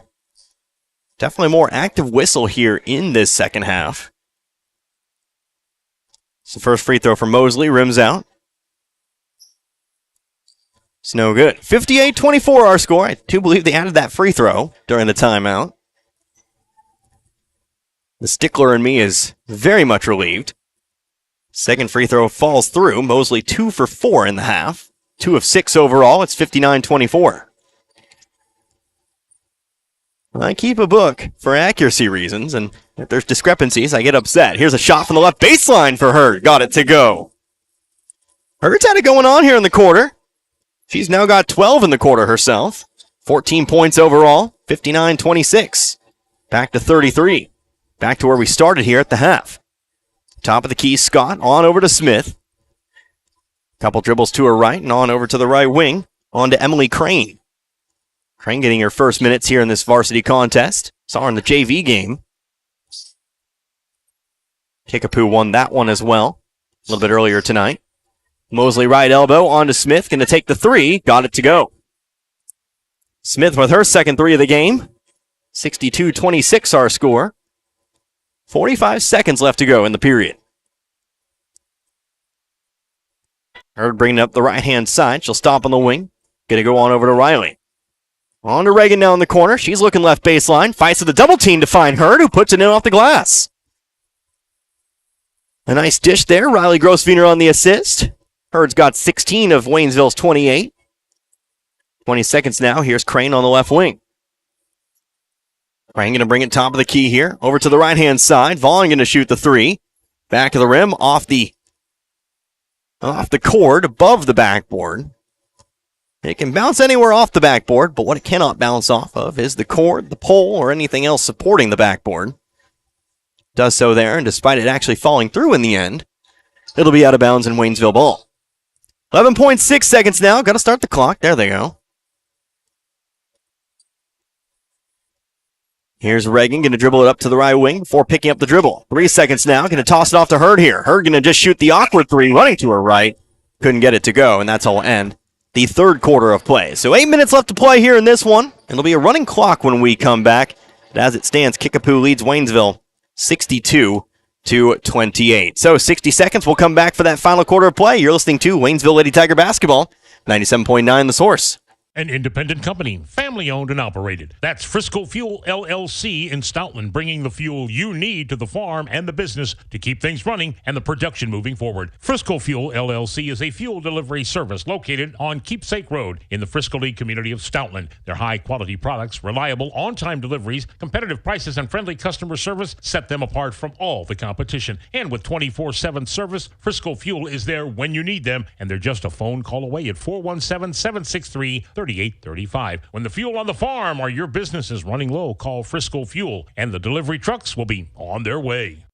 Definitely more active whistle here in this second half. It's the first free throw for Mosley, rims out. It's no good. 58-24 our score. I do believe they added that free throw during the timeout. The stickler in me is very much relieved. Second free throw falls through. Mosley 2 for 4 in the half. 2 of 6 overall. It's 59-24. I keep a book for accuracy reasons, and if there's discrepancies, I get upset. Here's a shot from the left baseline for Hurd. Got it to go. Hurd's had it going on here in the quarter. She's now got 12 in the quarter herself. 14 points overall. 59-26. Back to 33. Back to where we started here at the half. Top of the key, Scott, on over to Smith. Couple dribbles to her right and on over to the right wing. On to Emily Crane. Crane getting her first minutes here in this varsity contest. Saw her in the JV game. Kickapoo won that one as well a little bit earlier tonight. Mosley right elbow on to Smith. Going to take the three. Got it to go. Smith with her second three of the game. 62-26 our score. 45 seconds left to go in the period. Hurd bringing up the right-hand side. She'll stop on the wing. Going to go on over to Riley. On to Reagan now in the corner. She's looking left baseline. Fights with the double team to find Hurd, who puts it in off the glass. A nice dish there. Riley Grosswiener on the assist. Hurd's got 16 of Waynesville's 28. 20 seconds now. Here's Crane on the left wing. Crane going to bring it top of the key here. Over to the right-hand side. Vaughn going to shoot the three. Back of the rim. Off the cord. Above the backboard. It can bounce anywhere off the backboard, but what it cannot bounce off of is the cord, the pole, or anything else supporting the backboard. Does so there, and despite it actually falling through in the end, It'll be out of bounds in Waynesville ball. 11.6 seconds now. Got to start the clock. There they go. Here's Reagan, going to dribble it up to the right wing before picking up the dribble. 3 seconds now. Going to toss it off to Hurd here. Hurd going to just shoot the awkward three, running to her right. Couldn't get it to go, and that's how it'll end the third quarter of play. So 8 minutes left to play here in this one. It'll be a running clock when we come back. But as it stands, Kickapoo leads Waynesville 62-28. So 60 seconds. We'll come back for that final quarter of play. You're listening to Waynesville Lady Tiger Basketball, 97.9 The Source. An independent company, family-owned and operated. That's Frisco Fuel LLC in Stoutland, bringing the fuel you need to the farm and the business to keep things running and the production moving forward. Frisco Fuel LLC is a fuel delivery service located on Keepsake Road in the Frisco Lee community of Stoutland. Their high-quality products, reliable on-time deliveries, competitive prices, and friendly customer service set them apart from all the competition. And with 24/7 service, Frisco Fuel is there when you need them, and they're just a phone call away at 417-763-3835. When the fuel on the farm or your business is running low, call Frisco Fuel, and the delivery trucks will be on their way.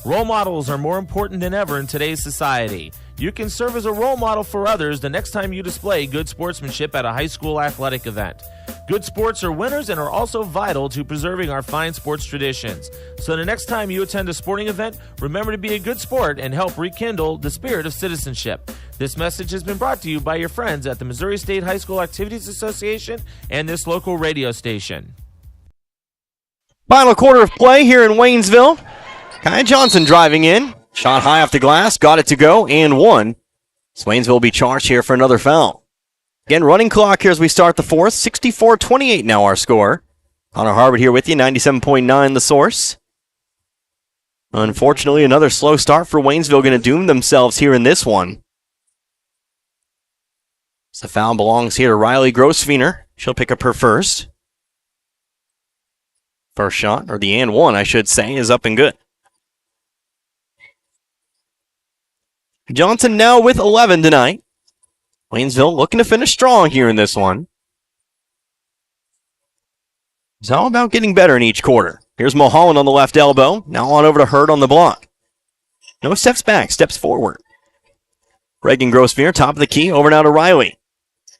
Role models are more important than ever in today's society. You can serve as a role model for others the next time you display good sportsmanship at a high school athletic event. Good sports are winners and are also vital to preserving our fine sports traditions. So the next time you attend a sporting event, remember to be a good sport and help rekindle the spirit of citizenship. This message has been brought to you by your friends at the Missouri State High School Activities Association and this local radio station. Final quarter of play here in Waynesville. Kai Johnson driving in. Shot high off the glass. Got it to go and one. So Waynesville will be charged here for another foul. Again, running clock here as we start the fourth. 64-28 now our score. Connor Harvard here with you. 97.9 The Source. Unfortunately, another slow start for Waynesville. Going to doom themselves here in this one. So the foul belongs here to Riley Grossfeiner. She'll pick up her first. First shot, or the and one, I should say, is up and good. Johnson now with 11 tonight. Waynesville looking to finish strong here in this one. It's all about getting better in each quarter. Here's Mulholland on the left elbow. Now on over to Hurd on the block. No steps back, steps forward. Reagan Grossfeiner, top of the key, over now to Riley.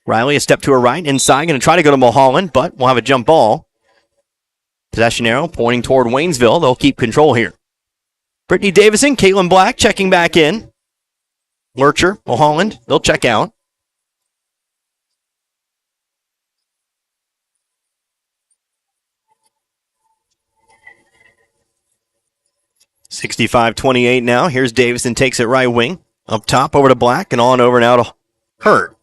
Riley a step to her right, inside, going to try to go to Mulholland, but we'll have a jump ball. Possession arrow pointing toward Waynesville. They'll keep control here. Brittany Davison, Caitlin Black checking back in. Lurcher, Mulholland, they'll check out. .65-28 now. Here's Davison, takes it right wing. Up top, over to Black, and on over now to Hurd.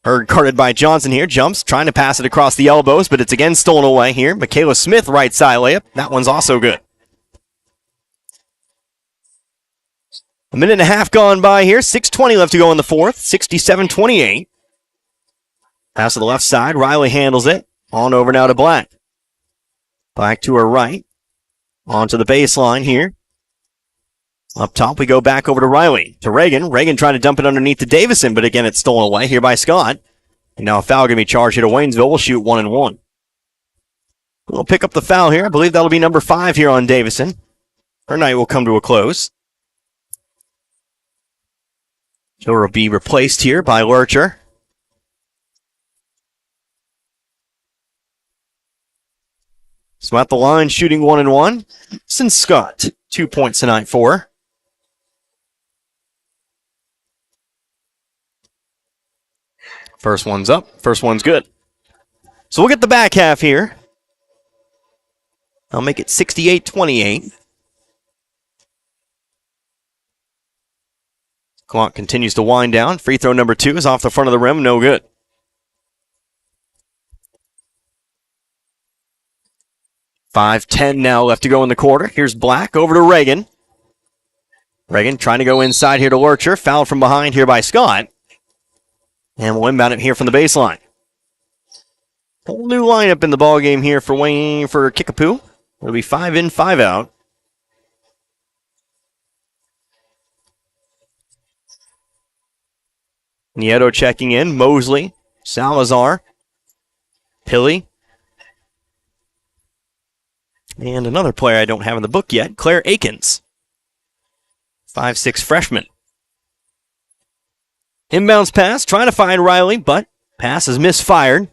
Hurd guarded by Johnson here. Jumps, trying to pass it across the elbows, but it's again stolen away here. Michaela Smith, right side layup. That one's also good. A minute and a half gone by here. 6:20 left to go in the fourth. 67-28. Pass to the left side. Riley handles it. On over now to Black. Black to her right. On to the baseline here. Up top, we go back over to Riley. To Reagan. Reagan trying to dump it underneath to Davison, but again, it's stolen away here by Scott. And now a foul going to be charged here to Waynesville. We'll shoot 1-1. We'll pick up the foul here. I believe that'll be number 5 here on Davison. Her night will come to a close. So will be replaced here by Lurcher. So at the line, shooting 1-1. Since Scott, 2 points tonight for her. First one's up. First one's good. So we'll get the back half here. I'll make it 68-28. Clock continues to wind down. Free throw number 2 is off the front of the rim. No good. .5:10 now left to go in the quarter. Here's Black over to Reagan. Reagan trying to go inside here to Lurcher. Fouled from behind here by Scott. And we'll inbound it here from the baseline. Whole new lineup in the ballgame here for Kickapoo. It'll be 5 in, 5 out. Nieto checking in. Mosley. Salazar. Pilley. And another player I don't have in the book yet, Claire Akins. 5'6" freshman. Inbounds pass, trying to find Riley, but pass is misfired.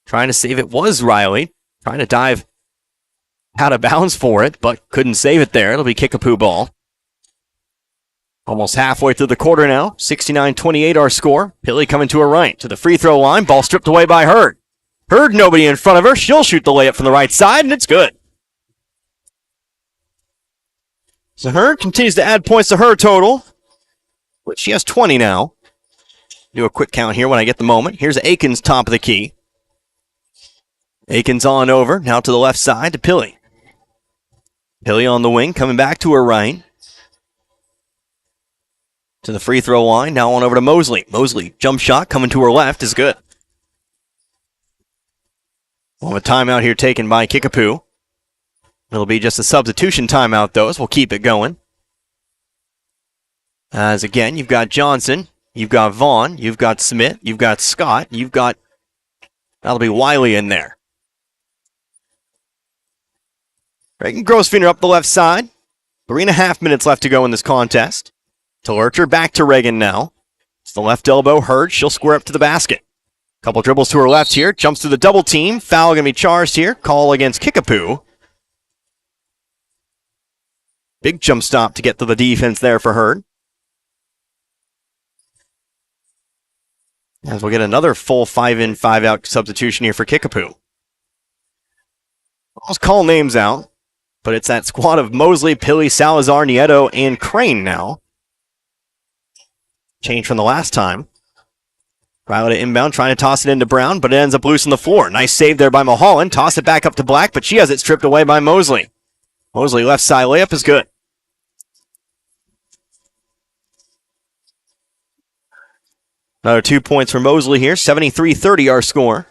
Trying to save it was Riley. Trying to dive out of bounds for it, but couldn't save it there. It'll be Kickapoo ball. Almost halfway through the quarter now. 69-28 our score. Pilly coming to her right. To the free throw line. Ball stripped away by Hurd. Hurd, nobody in front of her. She'll shoot the layup from the right side, and it's good. So Hurd continues to add points to her total, but she has 20 now. Do a quick count here when I get the moment. Here's Aikens, top of the key. Aikens on over, now to the left side to Pilly. Pilly on the wing, coming back to her right. To the free throw line, now on over to Mosley. Mosley, jump shot, coming to her left, is good. We'll have a timeout here taken by Kickapoo. It'll be just a substitution timeout, though, so we'll keep it going. As again, you've got Johnson, you've got Vaughn, you've got Smith, you've got Scott, you've got, that'll be Wiley in there. Reagan Grosvenor up the left side. 3.5 minutes left to go in this contest. To Lurcher, back to Reagan now. It's the left elbow, Hurd, she'll square up to the basket. Couple dribbles to her left here, jumps through the double team. Foul going to be charged here, call against Kickapoo. Big jump stop to get to the defense there for Hurd. As we'll get another full 5-in, 5-out substitution here for Kickapoo. I'll just call names out, but it's that squad of Mosley, Pilly, Salazar, Nieto, and Crane now. Change from the last time. Riley to inbound, trying to toss it into Brown, but it ends up loose on the floor. Nice save there by Mulholland. Toss it back up to Black, but she has it stripped away by Mosley. Mosley left side layup is good. Another 2 points for Mosley here. 73-30 our score.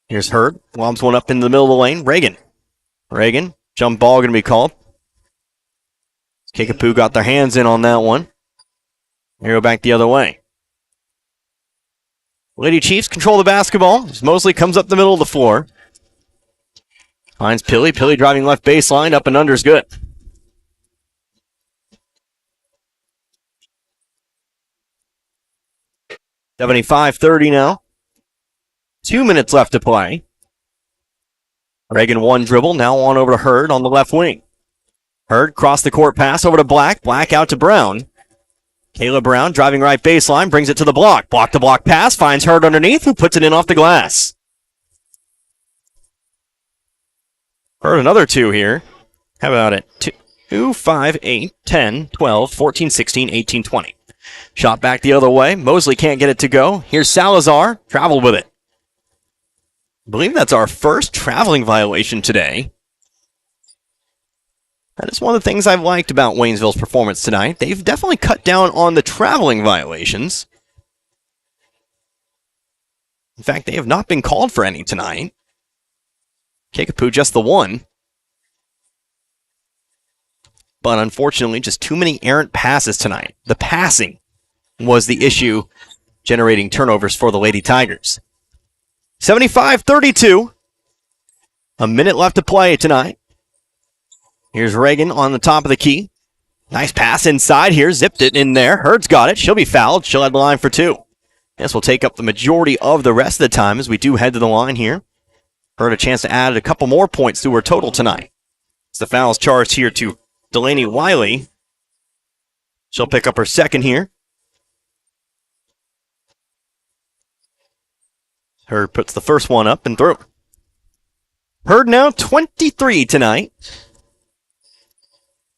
Here's Hurd. Lobs one up into the middle of the lane. Reagan. Jump ball going to be called. Kickapoo got their hands in on that one. Arrow back the other way. Lady Chiefs control the basketball as Mosley comes up the middle of the floor. Finds Pilly. Pilly driving left baseline. Up and under is good. $75-30 now. 2 minutes left to play. Reagan one dribble. Now on over to Hurd on the left wing. Hurd cross the court pass over to Black. Black out to Brown. Kayla Brown driving right baseline. Brings it to the block. Block to block pass. Finds Hurd underneath, who puts it in off the glass. Hurd another two here. How about it? 2, 5, 8, 10, 12, 14, 16, 18, 20. Shot back the other way. Mosley can't get it to go. Here's Salazar. Traveled with it. I believe that's our first traveling violation today. That is one of the things I've liked about Waynesville's performance tonight. They've definitely cut down on the traveling violations. In fact, they have not been called for any tonight. Kickapoo just the one. But unfortunately, just too many errant passes tonight. The passing was the issue, generating turnovers for the Lady Tigers. 75-32. A minute left to play tonight. Here's Reagan on the top of the key. Nice pass inside here. Zipped it in there. Hurd's got it. She'll be fouled. She'll head the line for two. This will take up the majority of the rest of the time as we do head to the line here. Hurd a chance to add a couple more points to her total tonight. It's the fouls charged here to Delaney Wiley. She'll pick up her second here. Hurd puts the first one up and through. Hurd now 23 tonight.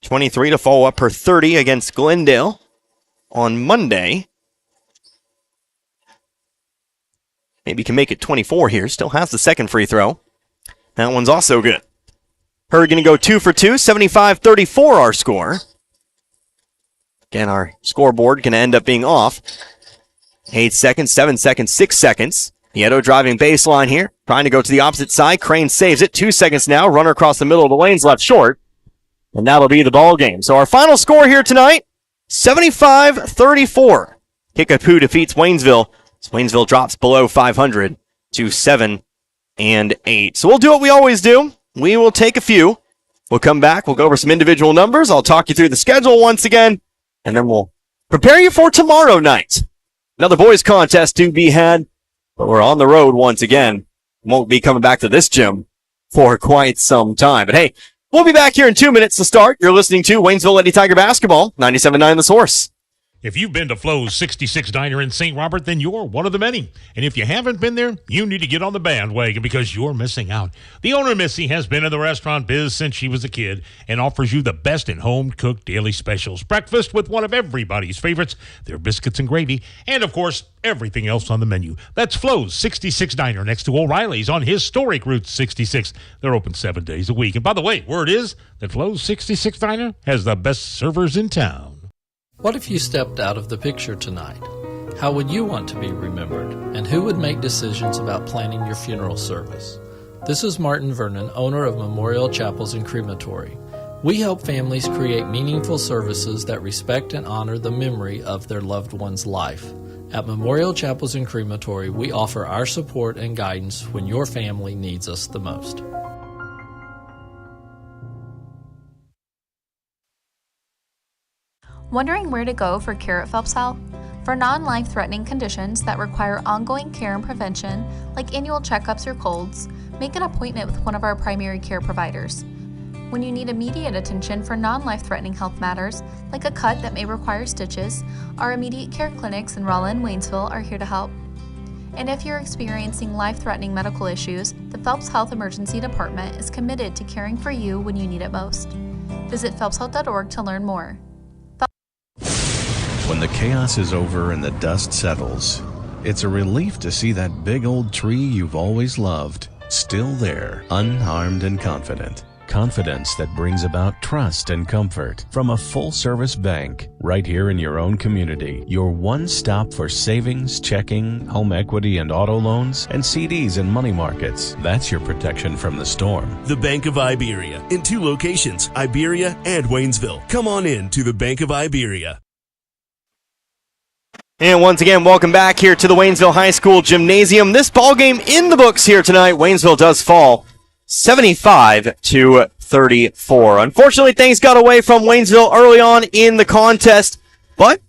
23 to follow up her 30 against Glendale on Monday. Maybe can make it 24 here. Still has the second free throw. That one's also good. Hurd going to go 2 for 2. 75-34 our score. Again, our scoreboard going to end up being off. 8 seconds, 7 seconds, 6 seconds. Nieto driving baseline here. Trying to go to the opposite side. Crane saves it. 2 seconds now. Runner across the middle of the lane's left short. And that'll be the ball game. So our final score here tonight, 75-34. Kickapoo defeats Waynesville. Waynesville drops below 500 to 7-8. So we'll do what we always do. We will take a few. We'll come back. We'll go over some individual numbers. I'll talk you through the schedule once again, and then we'll prepare you for tomorrow night. Another boys contest to be had, but we're on the road once again. Won't be coming back to this gym for quite some time. But hey, we'll be back here in 2 minutes to start. You're listening to Waynesville Lady Tiger Basketball, 97.9 The Source. If you've been to Flo's 66 Diner in St. Robert, then you're one of the many. And if you haven't been there, you need to get on the bandwagon because you're missing out. The owner, Missy, has been in the restaurant biz since she was a kid and offers you the best in home-cooked daily specials. Breakfast with one of everybody's favorites, their biscuits and gravy, and, of course, everything else on the menu. That's Flo's 66 Diner next to O'Reilly's on historic Route 66. They're open 7 days a week. And by the way, word is that Flo's 66 Diner has the best servers in town. What if you stepped out of the picture tonight? How would you want to be remembered? And who would make decisions about planning your funeral service? This is Martin Vernon, owner of Memorial Chapels and Crematory. We help families create meaningful services that respect and honor the memory of their loved one's life. At Memorial Chapels and Crematory, we offer our support and guidance when your family needs us the most. Wondering where to go for care at Phelps Health? For non-life-threatening conditions that require ongoing care and prevention, like annual checkups or colds, make an appointment with one of our primary care providers. When you need immediate attention for non-life-threatening health matters, like a cut that may require stitches, our immediate care clinics in Rolla and Waynesville are here to help. And if you're experiencing life-threatening medical issues, the Phelps Health Emergency Department is committed to caring for you when you need it most. Visit phelpshealth.org to learn more. When the chaos is over and the dust settles, it's a relief to see that big old tree you've always loved still there, unharmed and confident. Confidence that brings about trust and comfort from a full-service bank right here in your own community. Your one stop for savings, checking, home equity and auto loans, and CDs and money markets. That's your protection from the storm. The Bank of Iberia in 2 locations, Iberia and Waynesville. Come on in to the Bank of Iberia. And once again, welcome back here to the Waynesville High School Gymnasium. This ball game in the books here tonight. Waynesville does fall 75-34. Unfortunately, things got away from Waynesville early on in the contest, but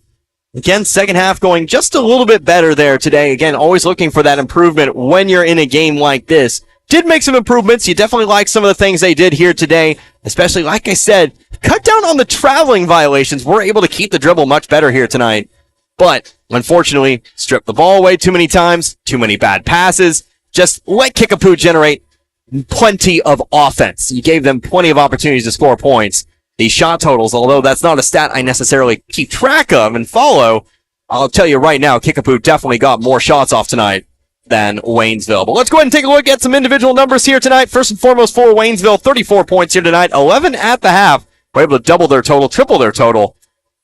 again, second half going just a little bit better there today. Again, always looking for that improvement when you're in a game like this. Did make some improvements. You definitely like some of the things they did here today, especially, like I said, cut down on the traveling violations. We're able to keep the dribble much better here tonight. But, unfortunately, stripped the ball away too many times, too many bad passes, just let Kickapoo generate plenty of offense. You gave them plenty of opportunities to score points. These shot totals, although that's not a stat I necessarily keep track of and follow, I'll tell you right now, Kickapoo definitely got more shots off tonight than Waynesville. But let's go ahead and take a look at some individual numbers here tonight. First and foremost for Waynesville, 34 points here tonight, 11 at the half. We're able to double their total, triple their total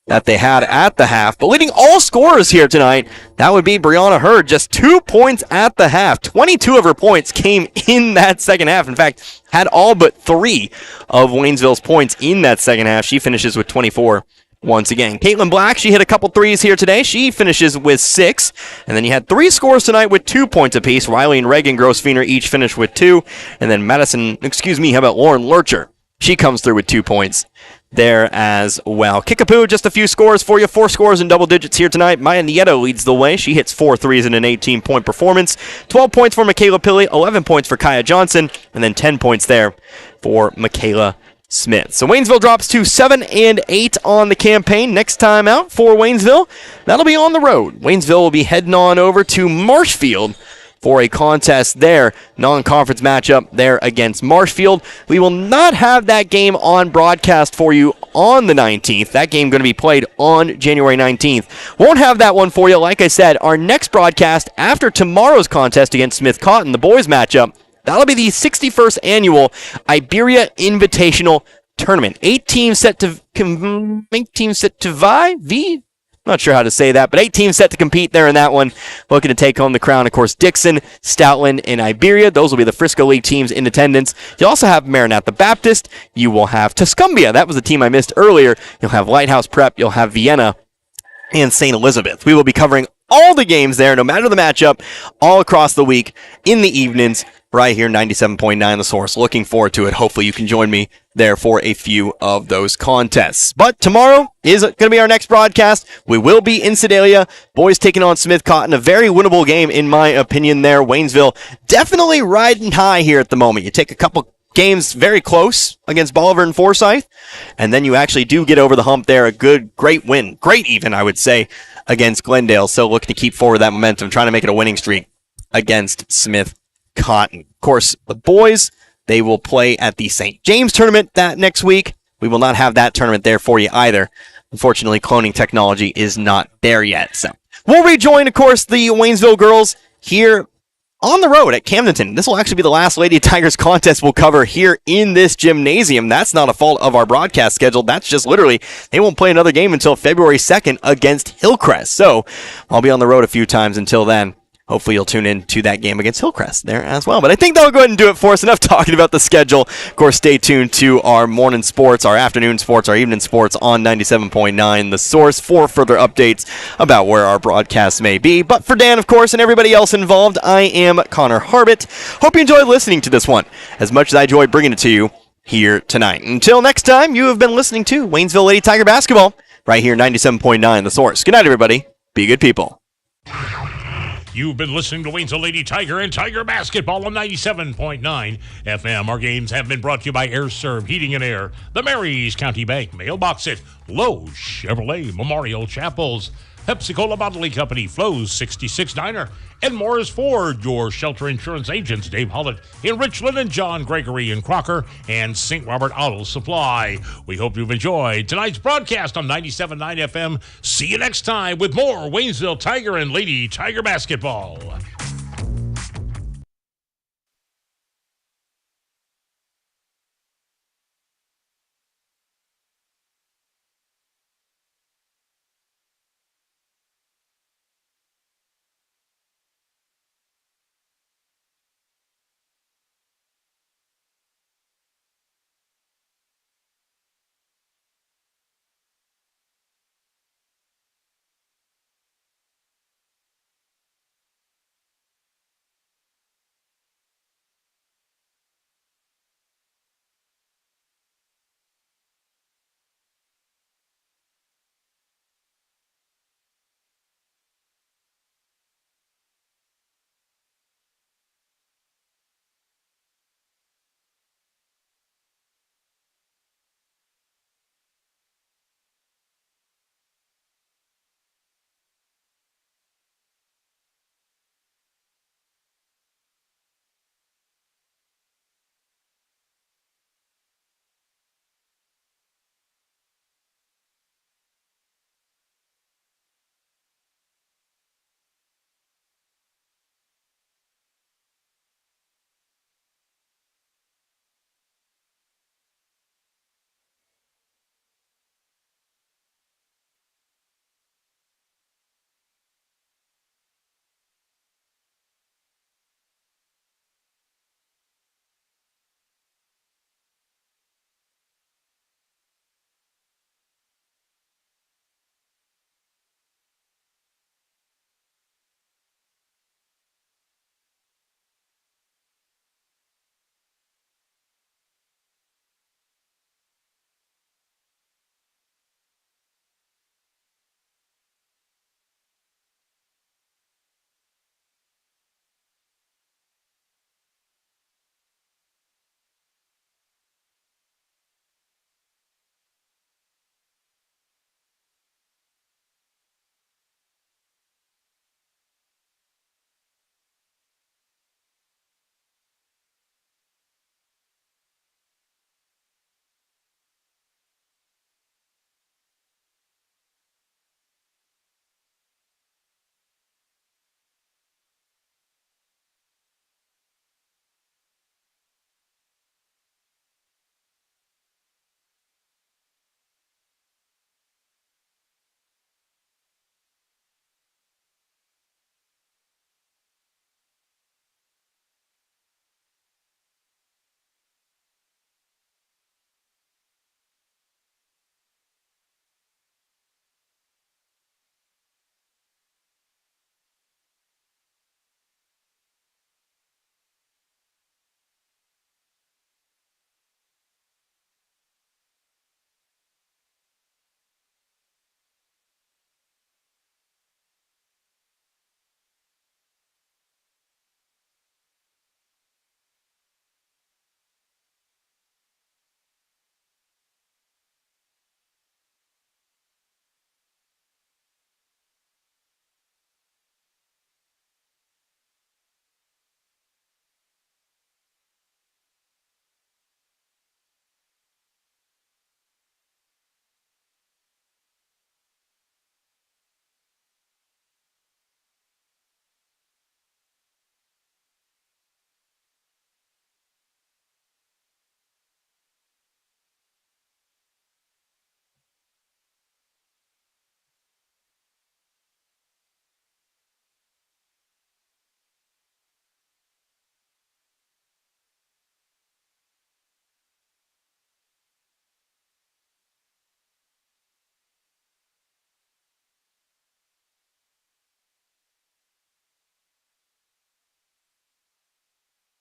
that they had at the half. But leading all scorers here tonight, that would be Brianna Hurd, just 2 points at the half. 22 of her points came in that second half. In fact, had all but 3 of Waynesville's points in that second half. She finishes with 24 once again. Caitlin Black, she hit a couple threes here today. She finishes with 6. And then you had 3 scores tonight with 2 points apiece. Riley and Reagan Grossfener each finished with 2. And then how about Lauren Lurcher? She comes through with 2 points there as well. Kickapoo, just a few scores for you. 4 scores in double digits here tonight. Maya Nieto leads the way. She hits 4 threes in an 18-point performance. 12 points for Michaela Pilley, 11 points for Kaya Johnson, and then 10 points there for Michaela Smith. So Waynesville drops to 7-8 on the campaign. Next time out for Waynesville, that'll be on the road. Waynesville will be heading on over to Marshfield for a contest there, non-conference matchup there against Marshfield. We will not have that game on broadcast for you on the 19th. That game going to be played on January 19th. Won't have that one for you. Like I said, our next broadcast after tomorrow's contest against Smith Cotton, the boys matchup, that'll be the 61st annual Iberia Invitational Tournament. 8 teams set to vie. Not sure how to say that, but 8 teams set to compete there in that one, looking to take home the crown. Of course, Dixon, Stoutland, and Iberia. Those will be the Frisco League teams in attendance. You'll also have Maranatha Baptist. You will have Tuscumbia. That was the team I missed earlier. You'll have Lighthouse Prep. You'll have Vienna and St. Elizabeth. We will be covering all the games there, no matter the matchup, all across the week in the evenings. right here, 97.9 The Source. Looking forward to it. Hopefully you can join me there for a few of those contests. But tomorrow is going to be our next broadcast. We will be in Sedalia. Boys taking on Smith Cotton. A very winnable game, in my opinion, there. Waynesville definitely riding high here at the moment. You take a couple games very close against Bolivar and Forsyth, and then you actually do get over the hump there. A great win. Great even, I would say, against Glendale. So looking to keep forward that momentum, trying to make it a winning streak against Smith Cotton. Of course, the boys, they will play at the St. James tournament that next week. We will not have that tournament there for you either. Unfortunately, cloning technology is not there yet. So we'll rejoin, of course, the Waynesville girls here on the road at Camdenton. This will actually be the last Lady Tigers contest we'll cover here in this gymnasium. That's not a fault of our broadcast schedule. That's just literally, they won't play another game until February 2nd against Hillcrest. So I'll be on the road a few times until then. Hopefully you'll tune in to that game against Hillcrest there as well. But I think that'll go ahead and do it for us. Enough talking about the schedule. Of course, stay tuned to our morning sports, our afternoon sports, our evening sports on 97.9 The Source for further updates about where our broadcasts may be. But for Dan, of course, and everybody else involved, I am Connor Harbit. Hope you enjoyed listening to this one as much as I enjoyed bringing it to you here tonight. Until next time, you have been listening to Waynesville Lady Tiger Basketball right here, 97.9 The Source. Good night, everybody. Be good people. You've been listening to Waynesville Lady Tiger and Tiger Basketball on 97.9 FM. Our games have been brought to you by Air Serv Heating and Air, the Marys County Bank, Mailbox It, Lowe's Chevrolet Memorial Chapels, Pepsi-Cola Bottling Company, Flo's 66 Diner, and Morris Ford, your shelter insurance agents, Dave Hollett in Richland and John Gregory in Crocker, and St. Robert Auto Supply. We hope you've enjoyed tonight's broadcast on 97.9 FM. See you next time with more Waynesville Tiger and Lady Tiger Basketball.